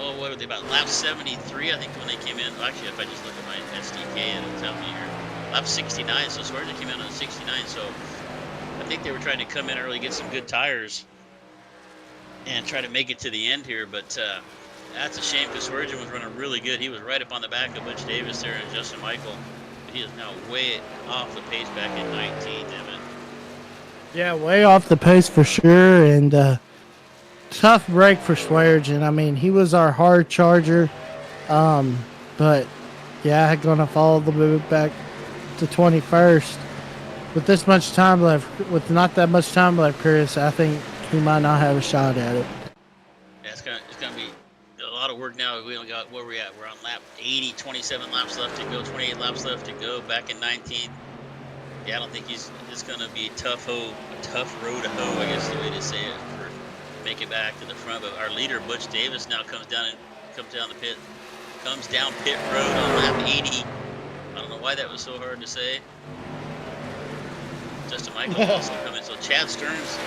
Oh, what were they, about lap 73, I think, when they came in. Well, actually, if I just look at my SDK, it'll tell me here. Lap 69, so Swearingen came in on 69, so I think they were trying to come in early, get some good tires, and try to make it to the end here, but that's a shame because Swearingen was running really good. He was right up on the back of Butch Davis there and Justin Michael. But he is now way off the pace back in 19th, Evan. Yeah, way off the pace for sure, and tough break for Swearingen. I mean, he was our hard charger, but yeah, gonna follow the move back to 21st. With this much time left, with not that much time left, Chris, I think he might not have a shot at it. Yeah, it's gonna be a lot of work now. We only got, where we're at. We're on lap 80, 27 laps left to go, 28 laps left to go. Back in 19th. Yeah, I don't think it's gonna be a tough road to hoe, I guess the way to say it, for to make it back to the front. But our leader, Butch Davis, now comes down pit road on lap 80. I don't know why that was so hard to say. Justin Michael also coming. So Chad Stearns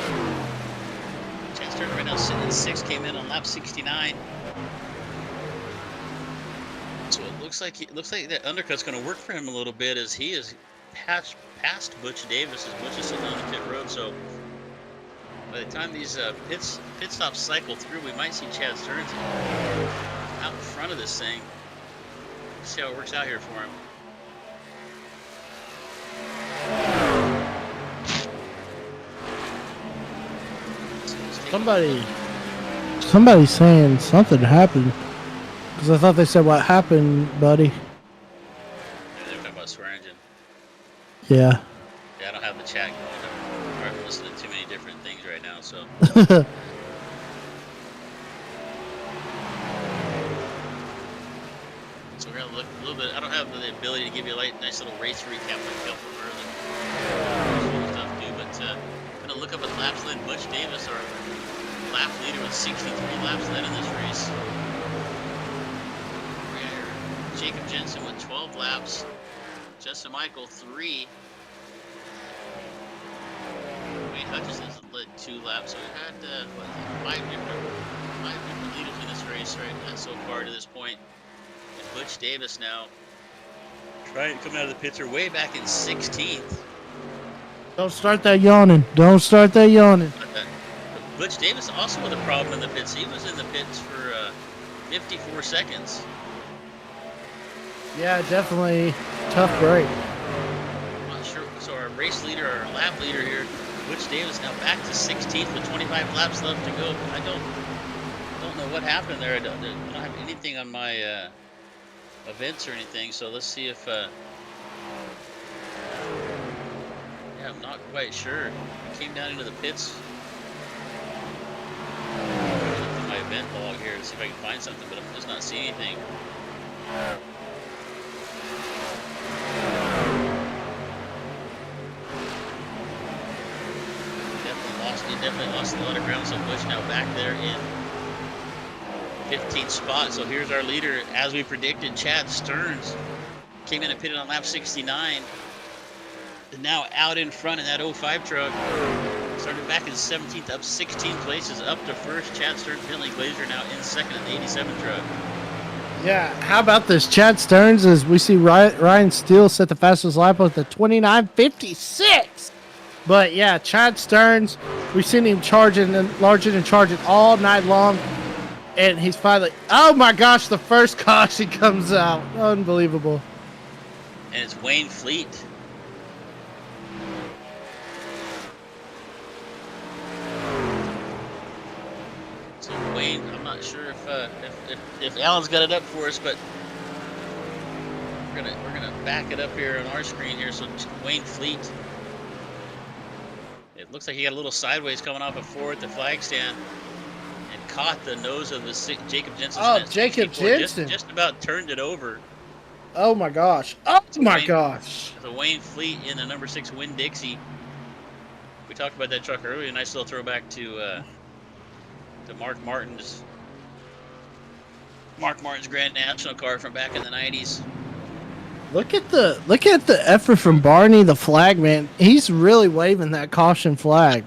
right now sitting in 6th, came in on lap 69. So it looks like that undercut's going to work for him a little bit, as he is past Butch Davis, as Butch is sitting on the pit road. So by the time these pit stops cycle through, we might see Chad Stearns out in front of this thing. Let's see how it works out here for him. Somebody's saying something happened, because I thought they said, "What happened, buddy?" Yeah, they're talking about Swearingen. Yeah. Yeah, I don't have the chat going. I'm listening to too many different things right now, so. So we're gonna look a little bit. I don't have the ability to give you a nice little race recap like Kelvin early stuff do, but I'm gonna look up at laps led. Butch Davis, our lap leader, with 63 laps led in this race. Jacob Jensen with 12 laps. Justin Michael 3. Wayne Hutchison's led 2 laps. So we've had 5 different leaders in this race right so far to this point. And Butch Davis now trying to come out of the pits are way back in 16th. Don't start that yawning. Don't start that yawning. Butch Davis also with a problem in the pits. He was in the pits for 54 seconds. Yeah, definitely tough break. I'm not sure. So our race leader, our lap leader here, Butch Davis, now back to 16th with 25 laps left to go. I don't know what happened there. I don't have anything on my events or anything. So let's see if. Yeah, I'm not quite sure. I came down into the pits. Look at my event log here to see if I can find something, but I'm just not seeing anything. Definitely lost a lot of ground. So Butch now back there in 15th spot. So here's our leader, as we predicted, Chad Stearns came in and pitted on lap 69. And now out in front in that 05 truck. Started back in 17th, up 16 places, up to first. Chad Stearns, Bentley Glazer now in second in the 87 truck. Yeah, how about this? Chad Stearns, as we see Ryan Steele set the fastest lap with a 29.56. But yeah, Chad Stearns, we've seen him charging all night long. And he's finally, oh my gosh, the first caution comes out. Unbelievable. And it's Wayne Fleet. So Wayne, I'm not sure if Alan's got it up for us, but we're gonna back it up here on our screen here. So Wayne Fleet looks like he got a little sideways coming off a four at the flag stand and caught the nose of the Jacob Jensen's Oh, net Jacob 64, Jensen. just about turned it over. Oh my gosh. Oh So my gosh. So Wayne Fleet in the number 6 Win Dixie. We talked about that truck earlier. Nice little throwback to Mark Martin's Grand National car from back in the 90s. Look at the effort from Barney, the flag man. He's really waving that caution flag.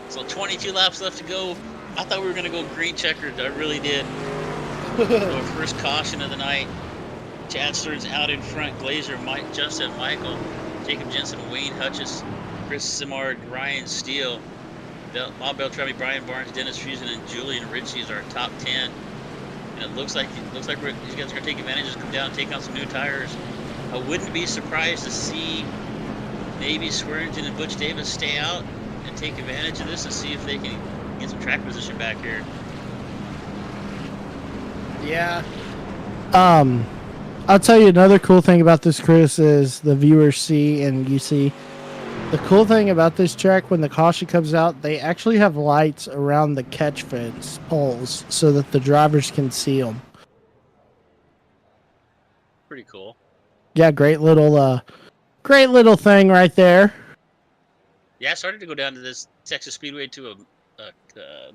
So 22 laps left to go. I thought we were going to go green checkered. I really did. So first caution of the night. Chad Stearns out in front. Glazer, Mike, Justin, Michael, Jacob Jensen, Wayne Hutchis, Chris Simard, Ryan Steele, Bob Beltrami, Brian Barnes, Dennis Fusion, and Julian Ritchie is our top 10. And it looks like these guys are going to take advantage, just come down and take on some new tires. I wouldn't be surprised to see maybe Swearingen and Butch Davis stay out and take advantage of this and see if they can get some track position back here. Yeah. I'll tell you another cool thing about this, Chris, is the viewers see and you see. The cool thing about this track, when the caution comes out, they actually have lights around the catch fence poles so that the drivers can see them. Pretty cool. Yeah, great little thing right there. Yeah, I started to go down to this Texas Speedway to a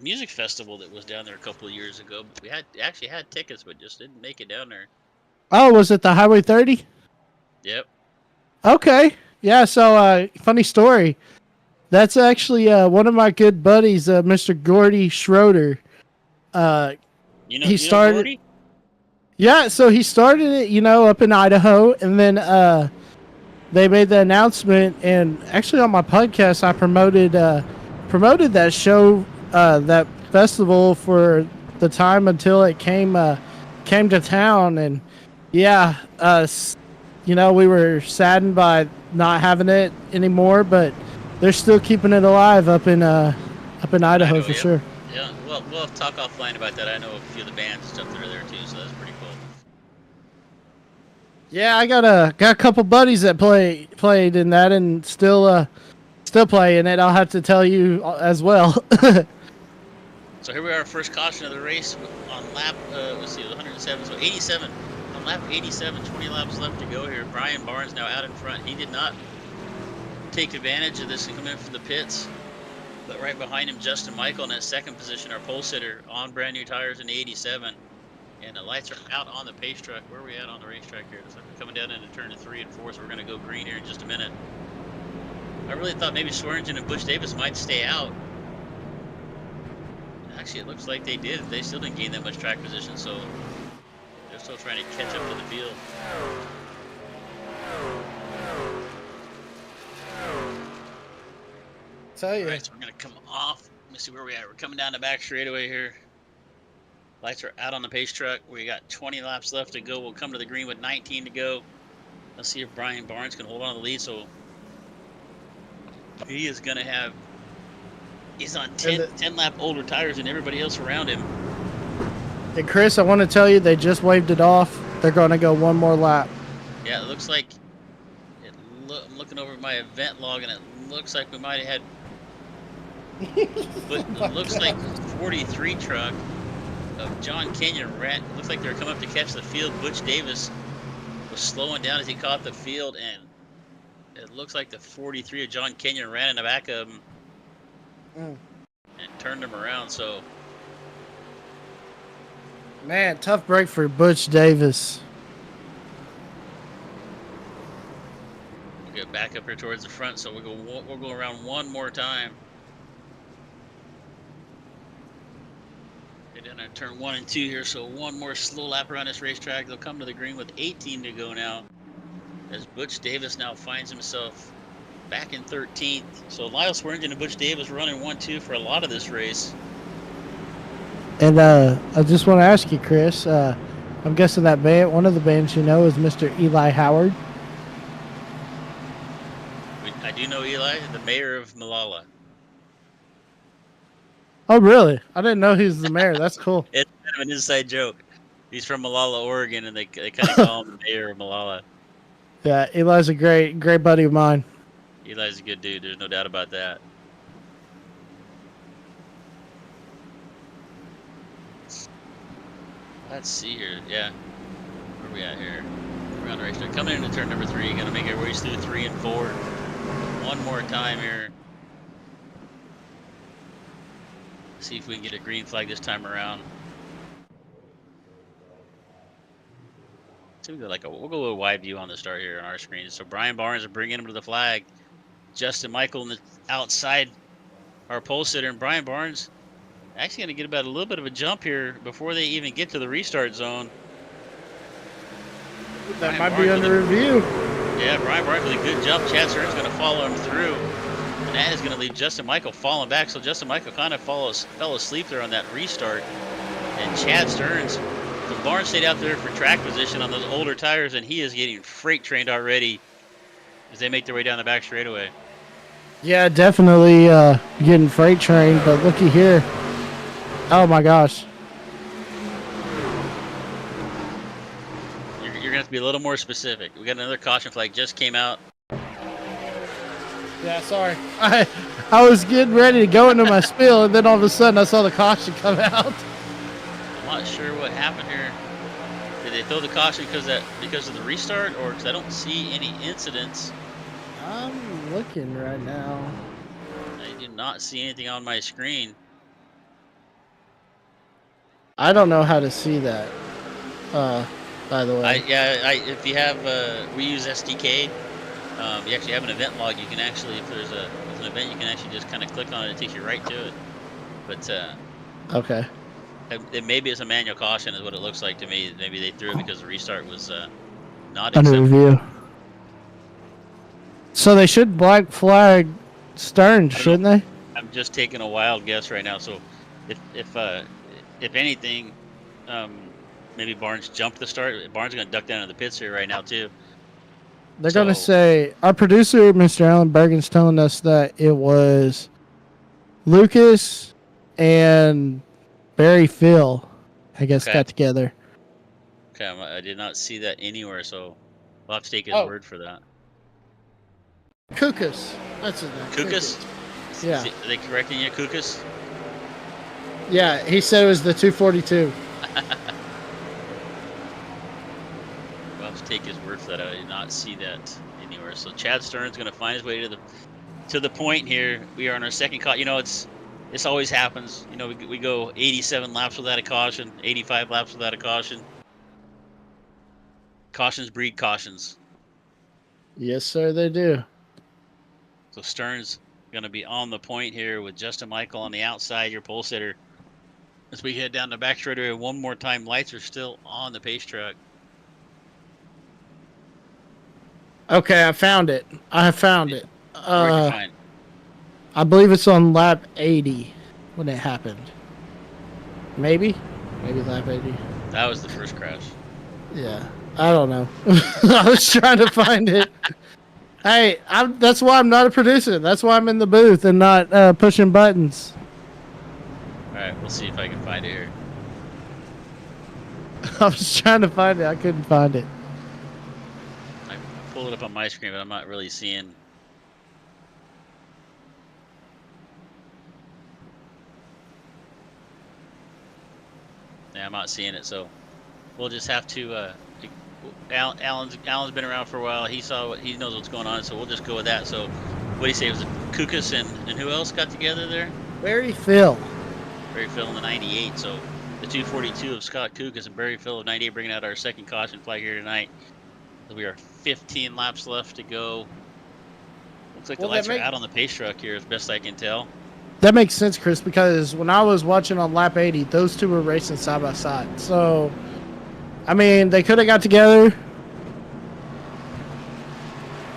music festival that was down there a couple of years ago. But we actually had tickets, but just didn't make it down there. Oh, was it the Highway 30? Yep. Okay. Yeah, so funny story. That's actually one of my good buddies, Mr. Gordy Schroeder. He started. Gordy? Yeah, so he started it, up in Idaho, and then they made the announcement. And actually, on my podcast, I promoted that show, that festival for the time until it came to town. And yeah, we were saddened by not having it anymore, but they're still keeping it alive up in Idaho for sure. Yeah, well, we'll have to talk offline about that. I know a few of the bands and stuff that are there too, so that's pretty cool. Yeah, I got a couple buddies that played in that and still playing it. I'll have to tell you as well. So here we are, first caution of the race on lap 107, so 87. On lap 87, 20 laps left to go here. Brian Barnes now out in front. He did not take advantage of this and come in from the pits. But right behind him, Justin Michael in that second position, our pole sitter on brand new tires in the 87. And the lights are out on the pace track. Where are we at on the racetrack here? Looks like we're coming down into turn 3 and 4, so we're going to go green here in just a minute. I really thought maybe Swearingen and Butch Davis might stay out. Actually, it looks like they did. They still didn't gain that much track position, so they're still trying to catch up to the field. Tell you. All right, so we're going to come off. Let me see where we're at. We're coming down the back straightaway here. Lights are out on the pace truck. We got 20 laps left to go. We'll come to the green with 19 to go. Let's see if Brian Barnes can hold on to the lead. So he is going to have... He's on 10 lap older tires than everybody else around him. Hey, Chris, I want to tell you they just waved it off. They're going to go one more lap. Yeah, it looks like... I'm looking over my event log, and it looks like we might have had... But it looks like 43 truck of John Kenyon ran. Looks like they were coming up to catch the field. Butch Davis was slowing down as he caught the field, and it looks like the 43 of John Kenyon ran in the back of him and turned him around. So, man, tough break for Butch Davis. We'll get back up here towards the front. So we'll go around one more time. Down at turn 1 and 2 here, so one more slow lap around this racetrack. They'll come to the green with 18 to go now, as Butch Davis now finds himself back in 13th. So Lyle Swearingen and Butch Davis running 1-2 for a lot of this race. And I just want to ask you, Chris, I'm guessing that one of the bands you know is Mr. Eli Howard. I do know Eli, the mayor of Malala. Oh, really? I didn't know he was the mayor. That's cool. It's kind of an inside joke. He's from Malala, Oregon, and they kind of call him the mayor of Malala. Yeah, Eli's a great buddy of mine. Eli's a good dude. There's no doubt about that. Let's see here. Yeah. Where are we at here? We're on the racetrack. Coming into turn number 3. Gonna make our way through 3 and 4. One more time here. See if we can get a green flag this time around. So we'll go with a wide view on the start here on our screen. So Brian Barnes is bringing him to the flag. Justin Michael on the outside, our pole sitter, and Brian Barnes actually going to get about a little bit of a jump here before they even get to the restart zone. That might be under review. Yeah, Brian Barnes with a good jump. Chad Stern's going to follow him through. And that is going to leave Justin Michael falling back. So Justin Michael kind of fell asleep there on that restart. And Chad Stearns, so Barnes stayed out there for track position on those older tires, and he is getting freight trained already as they make their way down the back straightaway. Yeah, definitely getting freight trained, but looky here. Oh my gosh. You're going to have to be a little more specific. We got another caution flag just came out. Yeah, sorry. I was getting ready to go into my spiel, and then all of a sudden I saw the caution come out. I'm not sure what happened here. Did they throw the caution because of the restart, or because I don't see any incidents? I'm looking right now. I do not see anything on my screen. I don't know how to see that. By the way. If you have, we use SDK. You actually have an event log. You can actually, if there's an event, you can actually just kind of click on it. It takes you right to it. But okay. Maybe it's a manual caution, is what it looks like to me. Maybe they threw it because the restart was not under acceptable. review. So they should black flag Stearns, shouldn't they? I'm just taking a wild guess right now. So if anything, maybe Barnes jumped the start. Barnes is going to duck down to the pits here right now too. They're going to say, our producer, Mr. Alan Bergen's telling us that it was Lucas and Barry Phil, I guess, got together. Okay, I did not see that anywhere, so we'll have to take his word for that. Kukas. That's his name. Kukas? Yeah. Are they correcting you, Kukas? Yeah, he said it was the 242. We'll have to take his word for that. I did not see that anywhere. So Chad Stern's going to find his way to the point here. We are on our second caution. You know, this always happens. You know, we go 87 laps without a caution, 85 laps without a caution. Cautions breed cautions. Yes, sir, they do. So Stern's going to be on the point here with Justin Michael on the outside, your pole sitter. As we head down the back straightaway one more time, lights are still on the pace track. Okay, I found it. I found it. Where'd you find? I believe it's on lap 80 when it happened. Maybe lap 80. That was the first crash. Yeah, I don't know. I was trying to find it. Hey, that's why I'm not a producer. That's why I'm in the booth and not pushing buttons. All right, we'll see if I can find it here. I was trying to find it. I couldn't find it. I pulled it up on my screen, but I'm not really seeing. Yeah, I'm not seeing it, so we'll just have to. Alan's been around for a while. He knows what's going on, so we'll just go with that. So, what do you say? Was it Kukas and who else got together there? Barry Phil. Barry Phil in the 98. So the 242 of Scott Kukas and Barry Phil of 98 bringing out our second caution flag here tonight. So we are 15 laps left to go. Looks like the lights are out on the pace truck here, as best I can tell. That makes sense, Chris, because when I was watching on lap 80, those two were racing side by side. So, I mean, they could have got together.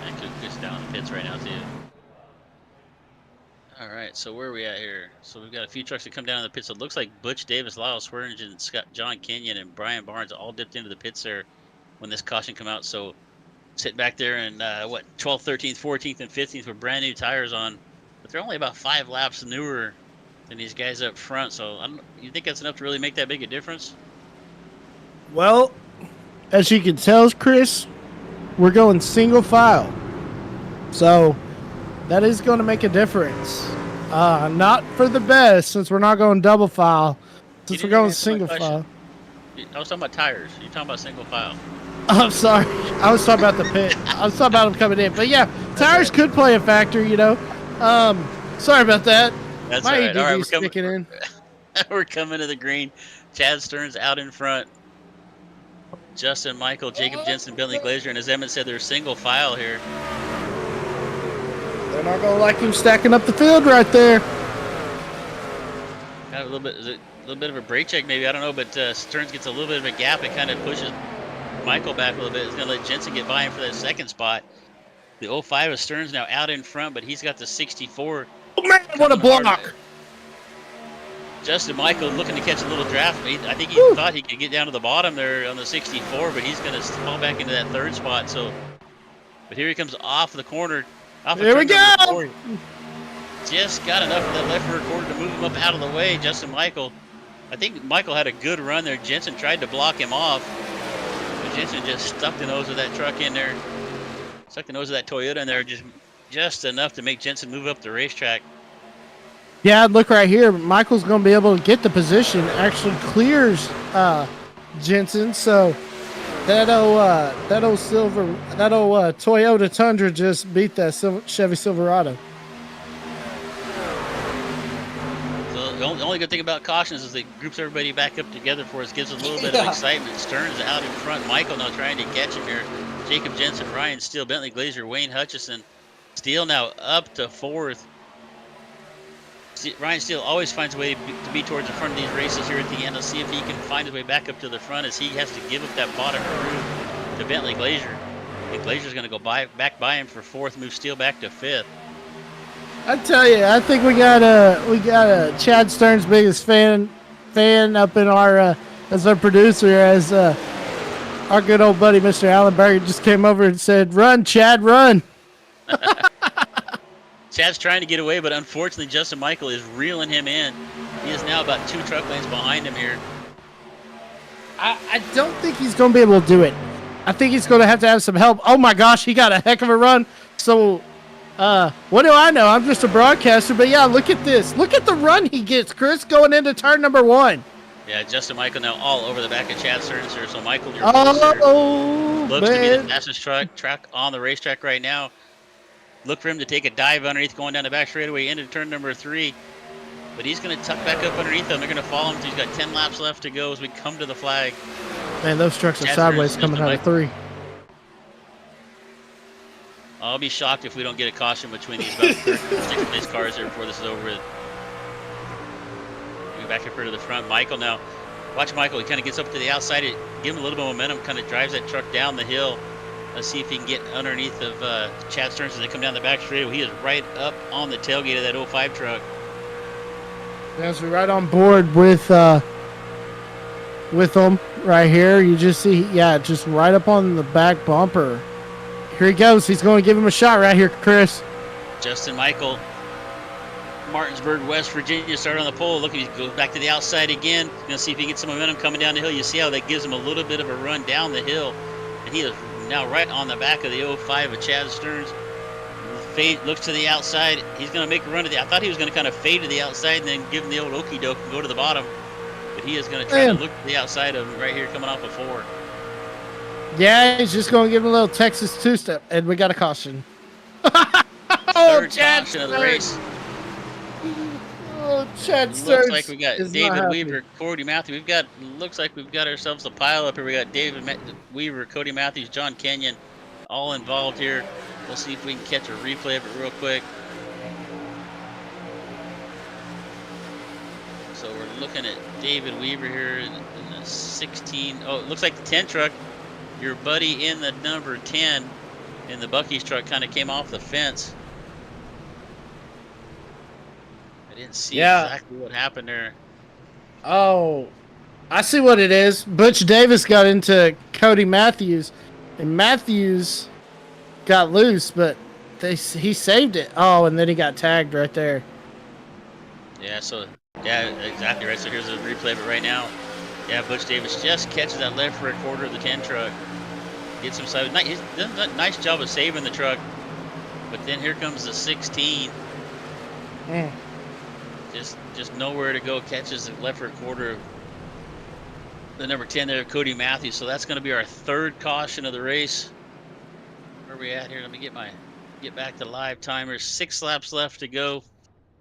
And Kukas down in the pits right now, too. All right, so where are we at here? So we've got a few trucks that come down in the pits. So it looks like Butch Davis, Lyle Swearingen, John Kenyon, and Brian Barnes all dipped into the pits there when this caution come out. So sitting back there in, 12th, 13th, 14th, and 15th with brand new tires on. But they're only about 5 laps newer than these guys up front. So you think that's enough to really make that big a difference? Well, as you can tell, Chris, we're going single file. So That is going to make a difference. Not for the best, since we're not going double file. You Since we're didn't even going answer my single question. file. I was talking about tires. You're talking about single file. I'm sorry. I was talking about the pit. I was talking about them coming in. But yeah, tires right. could play a factor, you know. Sorry about that. That's My all right. ADD All right, is kicking in. we're coming to the green. Chad Stearns out in front. Justin Michael, Jacob Jensen, Bentley Glazier, and as Emmett said, they're single file here. They're not going to like him stacking up the field right there. Got a little bit of a brake check, maybe, I don't know, but Stearns gets a little bit of a gap. It kind of pushes Michael back a little bit. It's going to let Jensen get by him for that second spot. The 05 of Stearns now out in front, but he's got the 64. Oh man, what a block! Justin Michael looking to catch a little draft. I think he thought he could get down to the bottom there on the 64, but he's going to fall back into that third spot. So, but here he comes off the corner. Here we go! Just got enough of that left rear quarter to move him up out of the way. Justin Michael. I think Michael had a good run there. Jensen tried to block him off, but Jensen just stuck the nose of that truck in there. Stuck the nose of that Toyota in there just enough to make Jensen move up the racetrack. Yeah, look right here. Michael's going to be able to get the position. Actually clears Jensen. So that old Toyota Tundra just beat that Chevy Silverado. So the only good thing about cautions is it groups everybody back up together for us, gives us a little bit of excitement. Stearns out in front. Michael now trying to catch him here. Jacob Jensen, Ryan Steele, Bentley Glazier, Wayne Hutchison. Steele now up to fourth. Ryan Steele always finds a way to be towards the front of these races here at the end. Let's see if he can find his way back up to the front as he has to give up that bottom groove to Bentley Glazier. And Glazier's going to go back by him for fourth, move Steele back to fifth. I tell you, I think we got a Chad Stearns' biggest fan up in our as our producer, as our good old buddy Mr. Alan Berger just came over and said, "Run, Chad, run." Chad's trying to get away, but unfortunately Justin Michael is reeling him in. He is now about 2 truck lanes behind him here. I don't think he's going to be able to do it. I think he's going to have some help. Oh my gosh, he got a heck of a run. So, what do I know? I'm just a broadcaster, but yeah, look at this. Look at the run he gets, Chris, going into turn number 1. Yeah, Justin Michael now all over the back of Chad Stearns here. So Michael, your looks to be the fastest truck on the racetrack right now. Look for him to take a dive underneath going down the back straightaway into turn number 3. But he's going to tuck back up underneath them. They're going to follow him. He's got 10 laps left to go as we come to the flag. Man, those trucks are sideways coming out of 3. I'll be shocked if we don't get a caution between these about 6th place cars there before this is over with. Go back up here to the front. Michael now. Watch Michael. He kind of gets up to the outside. Give him a little bit of momentum. Kind of drives that truck down the hill. Let's see if he can get underneath of Chad Stearns as they come down the back straightaway. He is right up on the tailgate of that 05 truck. Yes, we're right on board with them right here. You just see, yeah, just right up on the back bumper. Here he goes. He's going to give him a shot right here, Chris. Justin Michael, Martinsburg, West Virginia, started on the pole. Look, he goes back to the outside again. Going to see if he gets some momentum coming down the hill. You see how that gives him a little bit of a run down the hill. And he is now right on the back of the 05 of Chad Stearns. Fade, looks to the outside. He's going to make a run to the. I thought he was going to kind of fade to the outside and then give him the old okey doke and go to the bottom. But he is going to try to look to the outside of him right here coming off of 4. Yeah, he's just going to give him a little Texas two-step, and we got a caution. Third caution of the race. Oh, Chad Stearns. Looks like we got David Weaver, Cody Matthews. Looks like we've got ourselves a pile up here. We got David Weaver, Cody Matthews, John Kenyon, all involved here. We'll see if we can catch a replay of it real quick. So we're looking at David Weaver here in the 16. Oh, it looks like the 10 truck. Your buddy in the number 10 in the Buc-ee's truck kind of came off the fence. I didn't see exactly what happened there. Oh, I see what it is. Butch Davis got into Cody Matthews, and Matthews got loose, but he saved it. Oh, and then he got tagged right there. Yeah, exactly right. So here's a replay of it right now. Yeah, Butch Davis just catches that left rear quarter of the 10 truck. Gets him side. He's done a nice job of saving the truck. But then here comes the 16. Mm. Just nowhere to go. Catches the left rear quarter of the number 10 there, Cody Matthews. So that's going to be our third caution of the race. Where are we at here? Let me get back to live timers. 6 laps left to go.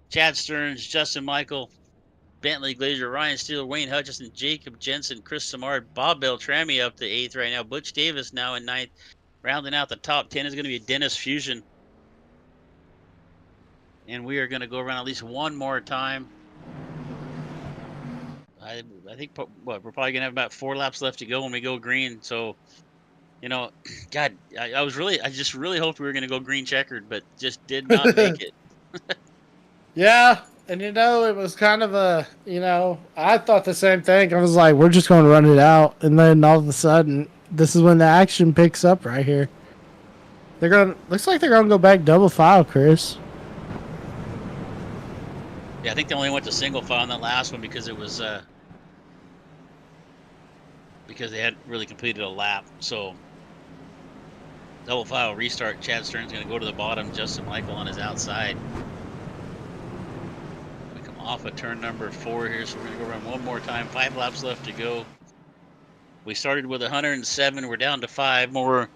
Chad Stearns, Justin Michael, Bentley Glazier, Ryan Steele, Wayne Hutchison, Jacob Jensen, Chris Samard, Bob Beltrami up to 8th right now. Butch Davis now in 9th. Rounding out the top 10 is going to be Dennis Fusion. And we are going to go around at least one more time. I think we're probably going to have about 4 laps left to go when we go green. So, you know, God, I just really hoped we were going to go green checkered, but just did not make it. Yeah, and it was kind of I thought the same thing. I was like, we're just going to run it out, and then all of a sudden, this is when the action picks up right here. Looks like they're gonna go back double file, Chris. Yeah, I think they only went to single file on that last one because it was because they hadn't really completed a lap. So double file restart. Chad Stearns going to go to the bottom. Justin Michael on his outside. We come off of turn number 4 here, so we're going to go around one more time. 5 laps left to go. We started with 107. We're down to 5 more.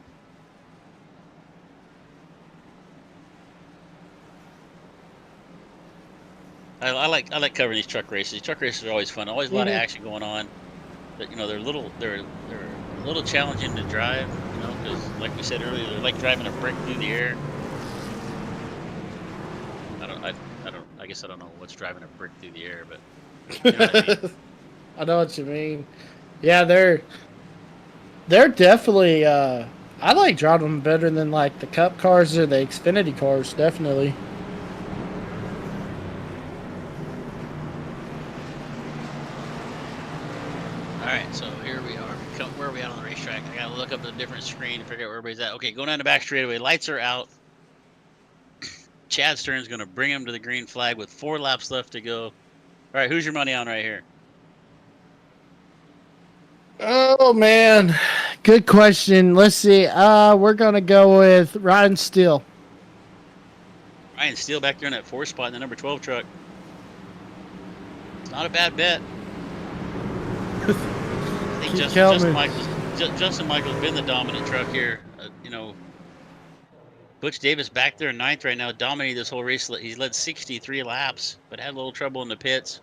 I like covering these truck races. Truck races are always fun. Always a lot of action going on. But, you know, they're a little challenging to drive. You know, because like we said earlier, they're like driving a brick through the air. I guess I don't know what's driving a brick through the air, but you know what I mean. I know what you mean. Yeah, they're definitely. I like driving them better than like the Cup cars or the Xfinity cars. Definitely. Alright, so here we are. Where are we at on the racetrack? I gotta look up a different screen to figure out where everybody's at. Okay, going down the back straightaway. Lights are out. Chad Stearns gonna bring him to the green flag with 4 laps left to go. Alright, who's your money on right here? Oh man, good question. Let's see. We're gonna go with Ryan Steele. Ryan Steele back there in that 4 spot in the number 12 truck. It's not a bad bet. I think Justin Michael's been the dominant truck here. You know, Butch Davis back there in 9th right now, dominating this whole race. He's led 63 laps, but had a little trouble in the pits,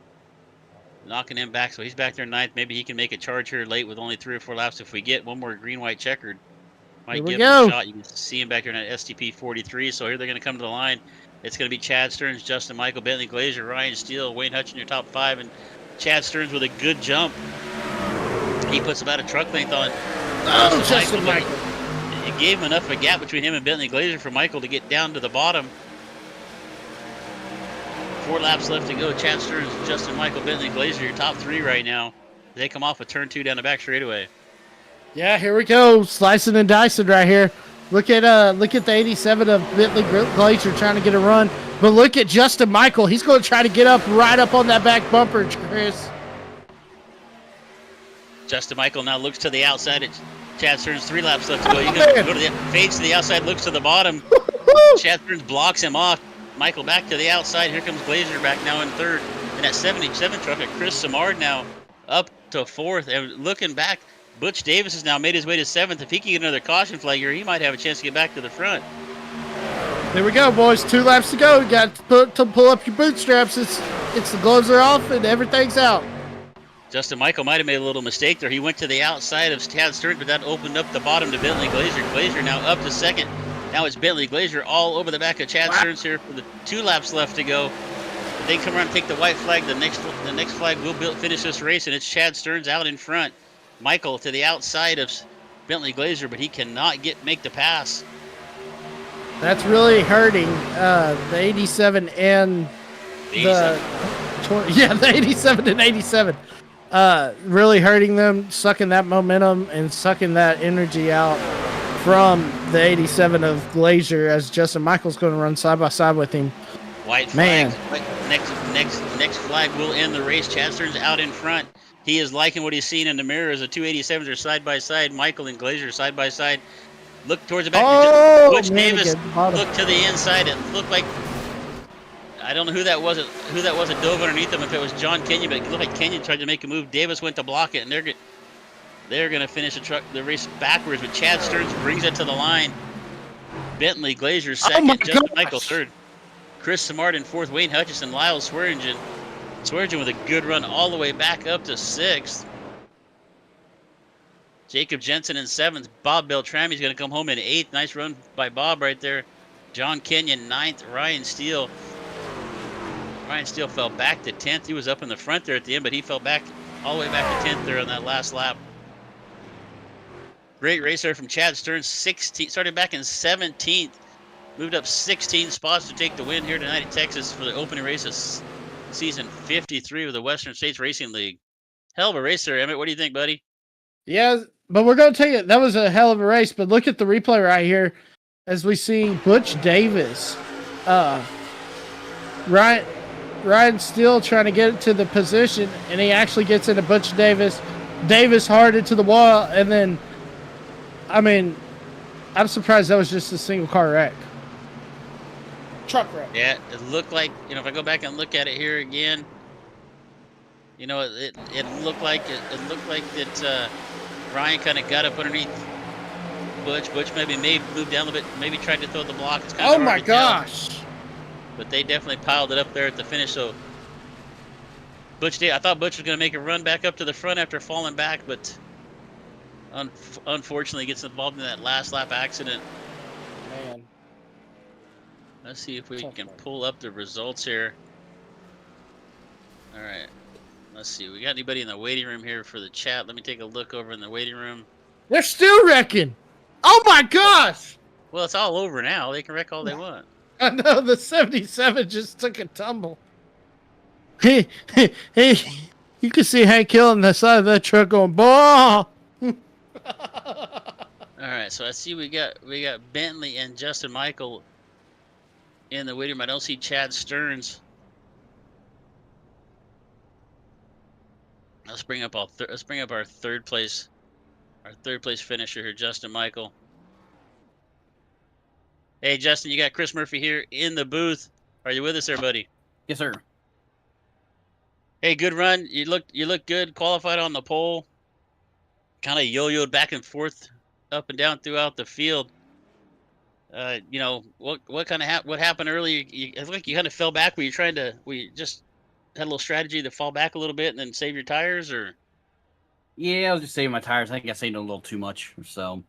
knocking him back. So he's back there in 9th. Maybe he can make a charge here late with only 3 or 4 laps. If we get one more green-white checkered, might give him a shot. You can see him back there in that STP 43. So here they're going to come to the line. It's going to be Chad Stearns, Justin Michael, Bentley Glazier, Ryan Steele, Wayne Hutchinson, your top 5, and Chad Stearns with a good jump. He puts about a truck length on Justin Michael. It gave him enough of a gap between him and Bentley Glazier for Michael to get down to the bottom. 4 laps left to go. Chad Stearns, Justin Michael, Bentley Glazier, your top 3 right now. They come off with turn 2 down the back straightaway. Yeah, here we go, slicing and dicing right here. Look at the 87 of Bentley Glazier trying to get a run, but look at Justin Michael. He's going to try to get up right up on that back bumper, Chris. Justin Michael now looks to the outside. It's Chad Stearns, 3 laps left to go. You go to the fades to the outside, looks to the bottom. Chad Stearns blocks him off. Michael back to the outside. Here comes Glazier back now in 3rd. And that 77 truck at Chris Samard now up to 4th. And looking back, Butch Davis has now made his way to 7th. If he can get another caution flag here, he might have a chance to get back to the front. There we go, boys. 2 laps to go. You got to pull up your bootstraps. It's the gloves are off and everything's out. Justin Michael might have made a little mistake there. He went to the outside of Chad Stearns, but that opened up the bottom to Bentley Glazier. Glazier now up to 2nd. Now it's Bentley Glazier all over the back of Chad Stearns here for the 2 laps left to go. They come around and take the white flag. The next flag will finish this race, and it's Chad Stearns out in front. Michael to the outside of Bentley Glazier, but he cannot make the pass. That's really hurting the 87 and the 87 and 87. Really hurting them, sucking that momentum and sucking that energy out from the 87 of Glazier as Justin Michael's going to run side by side with him. White flag. Next flag will end the race. Chad Stearns out in front. He is liking what he's seen in the mirror as the 287s are side by side. Michael and Glazier side by side. Look towards the back. Oh, Butch man, Davis again, bottom. looked to the inside. It looked like, I don't know who that was. Who that was that dove underneath him. If it was John Kenyon, but it looked like Kenyon tried to make a move. Davis went to block it, and they're going to finish the race backwards. But Chad Stearns brings it to the line. Bentley Glazier second. my Justin gosh. Michael third. Chris Samard in fourth. Wayne Hutchison, Lyle Swearingen with a good run all the way back up to sixth. Jacob Jensen in seventh. Bob Beltrami's going to come home in eighth. Nice run by Bob right there. John Kenyon ninth. Ryan Steele fell back to 10th. He was up in the front there at the end, but he fell back all the way back to 10th there on that last lap. Great race there from Chad Stearns. 16, started back in 17th. Moved up 16 spots to take the win here tonight in Texas for the opening race of season 53 of the Western States Racing League. Hell of a race there, Emmett. What do you think, buddy? Yeah, but we're going to take it. That was a hell of a race, but look at the replay right here as we see Butch Davis. Ryan Steele trying to get it to the position, and he actually gets into Butch Davis. Davis hard into the wall, and then, I mean, I'm surprised that was just a single car wreck. Truck wreck. Yeah, it looked like, if I go back and look at it here again, it looked like that Ryan kind of got up underneath Butch. Butch maybe moved down a little bit, maybe tried to throw the block. It's kind of Oh my hard to tell. gosh. But they definitely piled it up there at the finish. So I thought Butch was going to make a run back up to the front after falling back, but unfortunately gets involved in that last lap accident. Man. Let's see if we can pull up the results here. All right. Let's see. We got anybody in the waiting room here for the chat? Let me take a look over in the waiting room. They're still wrecking. Oh my gosh. Well, it's all over now. They can wreck all they want. I know, the 77 just took a tumble. Hey, you can see Hank Hill on the side of that truck going, "Bah!" All right, so I see we got Bentley and Justin Michael in the waiting room. I don't see Chad Stearns. Let's bring up our third place finisher here, Justin Michael. Hey, Justin, you got Chris Murphy here in the booth. Are you with us there, buddy? Yes, sir. Hey, good run. You look good. Qualified on the pole. Kind of yo-yoed back and forth, up and down throughout the field. What happened earlier? I feel like you kind of fell back. Were you just had a little strategy to fall back a little bit and then save your tires, or? Yeah, I was just saving my tires. I think I saved a little too much, so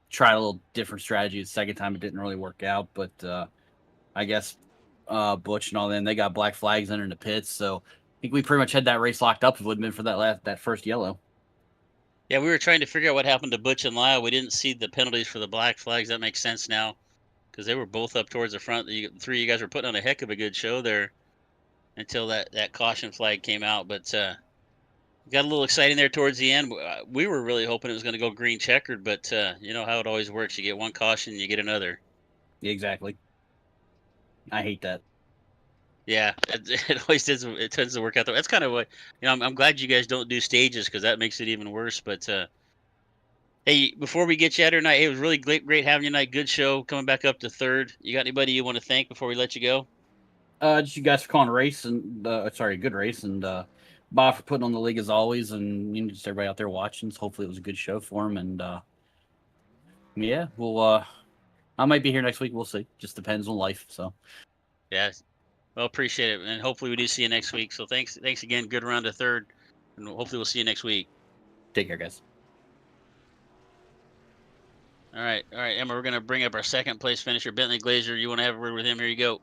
tried a little different strategy. The second time it didn't really work out, but I guess Butch and all them, they got black flags under the pits, so I think we pretty much had that race locked up if it would have been for that first yellow. Yeah, we were trying to figure out what happened to Butch and Lyle. We didn't see the penalties for the black flags. That makes sense now, because they were both up towards the front. The three of you guys were putting on a heck of a good show there until that caution flag came out. But got a little exciting there towards the end. We were really hoping it was going to go green checkered, but you know how it always works. You get one caution, you get another. Exactly. I hate that. Yeah, it always does. It tends to work out. That's kind of what, I'm glad you guys don't do stages, because that makes it even worse. But hey, before we get you out here tonight, it was really great having you tonight. Good show, coming back up to third. You got anybody you want to thank before we let you go? Just you guys for calling a race, and good race, and Bob for putting on the league as always, and just everybody out there watching. So hopefully it was a good show for him, and yeah, we'll I might be here next week. We'll see. Just depends on life. So yeah, well, appreciate it, and hopefully we do see you next week. So thanks again. Good round to third, and hopefully we'll see you next week. take care, guys. All right, Emma. We're gonna bring up our second place finisher, Bentley Glazier. You want to have a word with him? Here you go.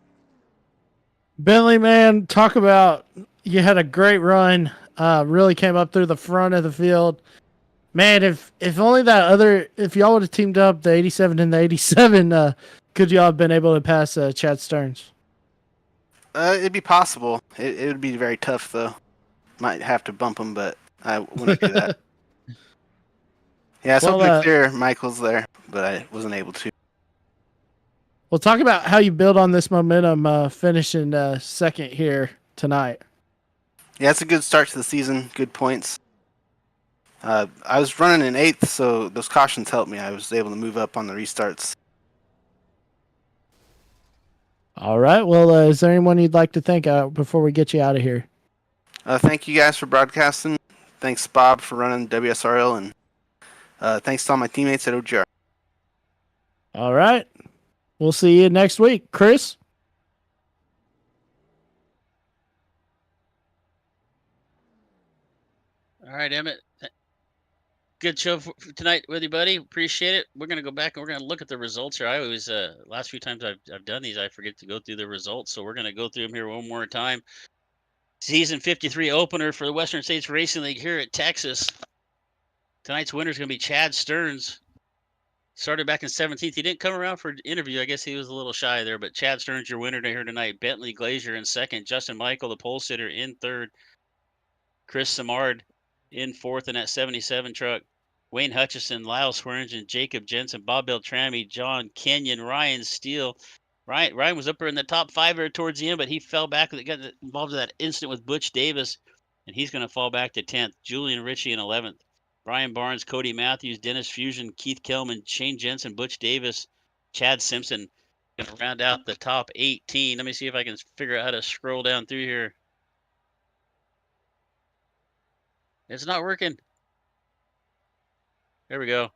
Bentley, man, talk about, you had a great run. Really came up through the front of the field. Man, if only if y'all would have teamed up, the 87 and the 87, could y'all have been able to pass Chad Stearns? It'd be possible. It would be very tough, though. Might have to bump him, but I wouldn't do that. Yeah, I was hoping to clear Michael's there, but I wasn't able to. Well, talk about how you build on this momentum, finishing second here tonight. Yeah, it's a good start to the season. Good points. I was running in 8th, so those cautions helped me. I was able to move up on the restarts. All right. Well, is there anyone you'd like to thank before we get you out of here? Thank you guys for broadcasting. Thanks, Bob, for running WSRL, and thanks to all my teammates at OGR. All right. We'll see you next week. Chris? All right, Emmett. Good show for tonight with you, buddy. Appreciate it. We're gonna go back and we're gonna look at the results here. I always last few times I've done these, I forget to go through the results, so we're gonna go through them here one more time. Season 53 opener for the Western States Racing League here at Texas. Tonight's winner is gonna be Chad Stearns. Started back in 17th. He didn't come around for an interview. I guess he was a little shy there, but Chad Stearns, your winner here tonight. Bentley Glazier in second. Justin Michael, the pole sitter, in third. Chris Samard in fourth in that 77 truck. Wayne Hutchison, Lyle Swearingen, Jacob Jensen, Bob Beltrami, John Kenyon, Ryan Steele. Ryan was up there in the top 5 there towards the end, but he fell back. Got involved in that incident with Butch Davis, and he's going to fall back to 10th. Julian Ritchie in 11th. Brian Barnes, Cody Matthews, Dennis Fusion, Keith Kelman, Shane Jensen, Butch Davis, Chad Simpson. Going to round out the top 18. Let me see if I can figure out how to scroll down through here. It's not working. There we go. All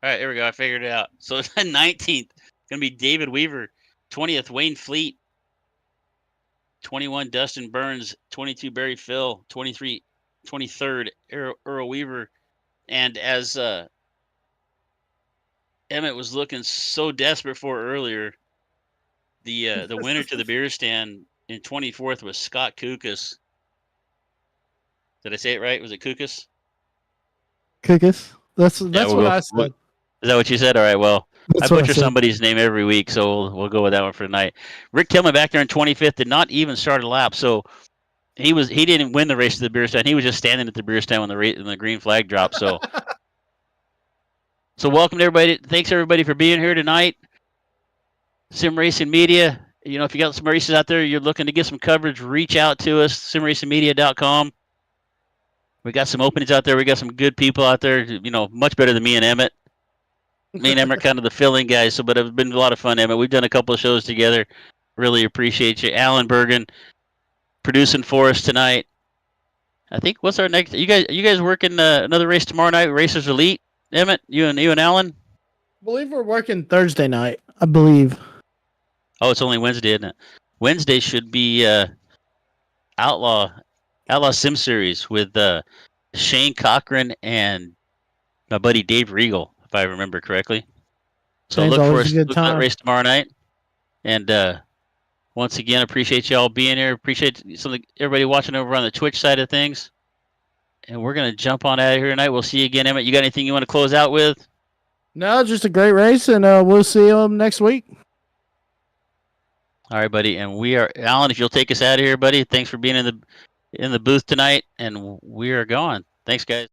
right, there we go. I figured it out. So 19th, going to be David Weaver. 20th, Wayne Fleet. 21, Dustin Burns. 22, Barry Phil. 23rd, Earl Weaver. And as Emmett was looking so desperate for earlier, the winner to the beer stand in 24th was Scott Kukas. Did I say it right? Was it Kukas? Kukas. That's we'll what I said. Is that what you said? All right. Well, That's I what butcher said. somebody's name every week, so we'll go with that one for tonight. Rick Tillman back there in 25th did not even start a lap, so he didn't win the race to the beer stand. He was just standing at the beer stand when the green flag dropped. So, so welcome to everybody. Thanks everybody for being here tonight. Sim Racing Media. You know, if you got some races out there, you're looking to get some coverage, reach out to us. simracingmedia.com. We got some openings out there. We got some good people out there. You know, much better than me and Emmett. Me and Emmett kind of the filling guys, but it's been a lot of fun, Emmett. We've done a couple of shows together. Really appreciate you. Alan Bergen producing for us tonight. I think what's our next? You guys working another race tomorrow night? Racers Elite, Emmett. You and Alan. I believe we're working Thursday night. I believe. Oh, it's only Wednesday, isn't it? Wednesday should be Outlaw Sim Series with Shane Cochran and my buddy Dave Regal, if I remember correctly. So Shane's look for always us. a good Look for that time. race tomorrow night. And once again, appreciate y'all being here. Appreciate everybody watching over on the Twitch side of things. And we're gonna jump on out of here tonight. We'll see you again, Emmett. You got anything you want to close out with? No, just a great race, and we'll see you next week. All right, buddy. And we are Alan. If you'll take us out of here, buddy. Thanks for being in the booth tonight. And we are gone. Thanks, guys.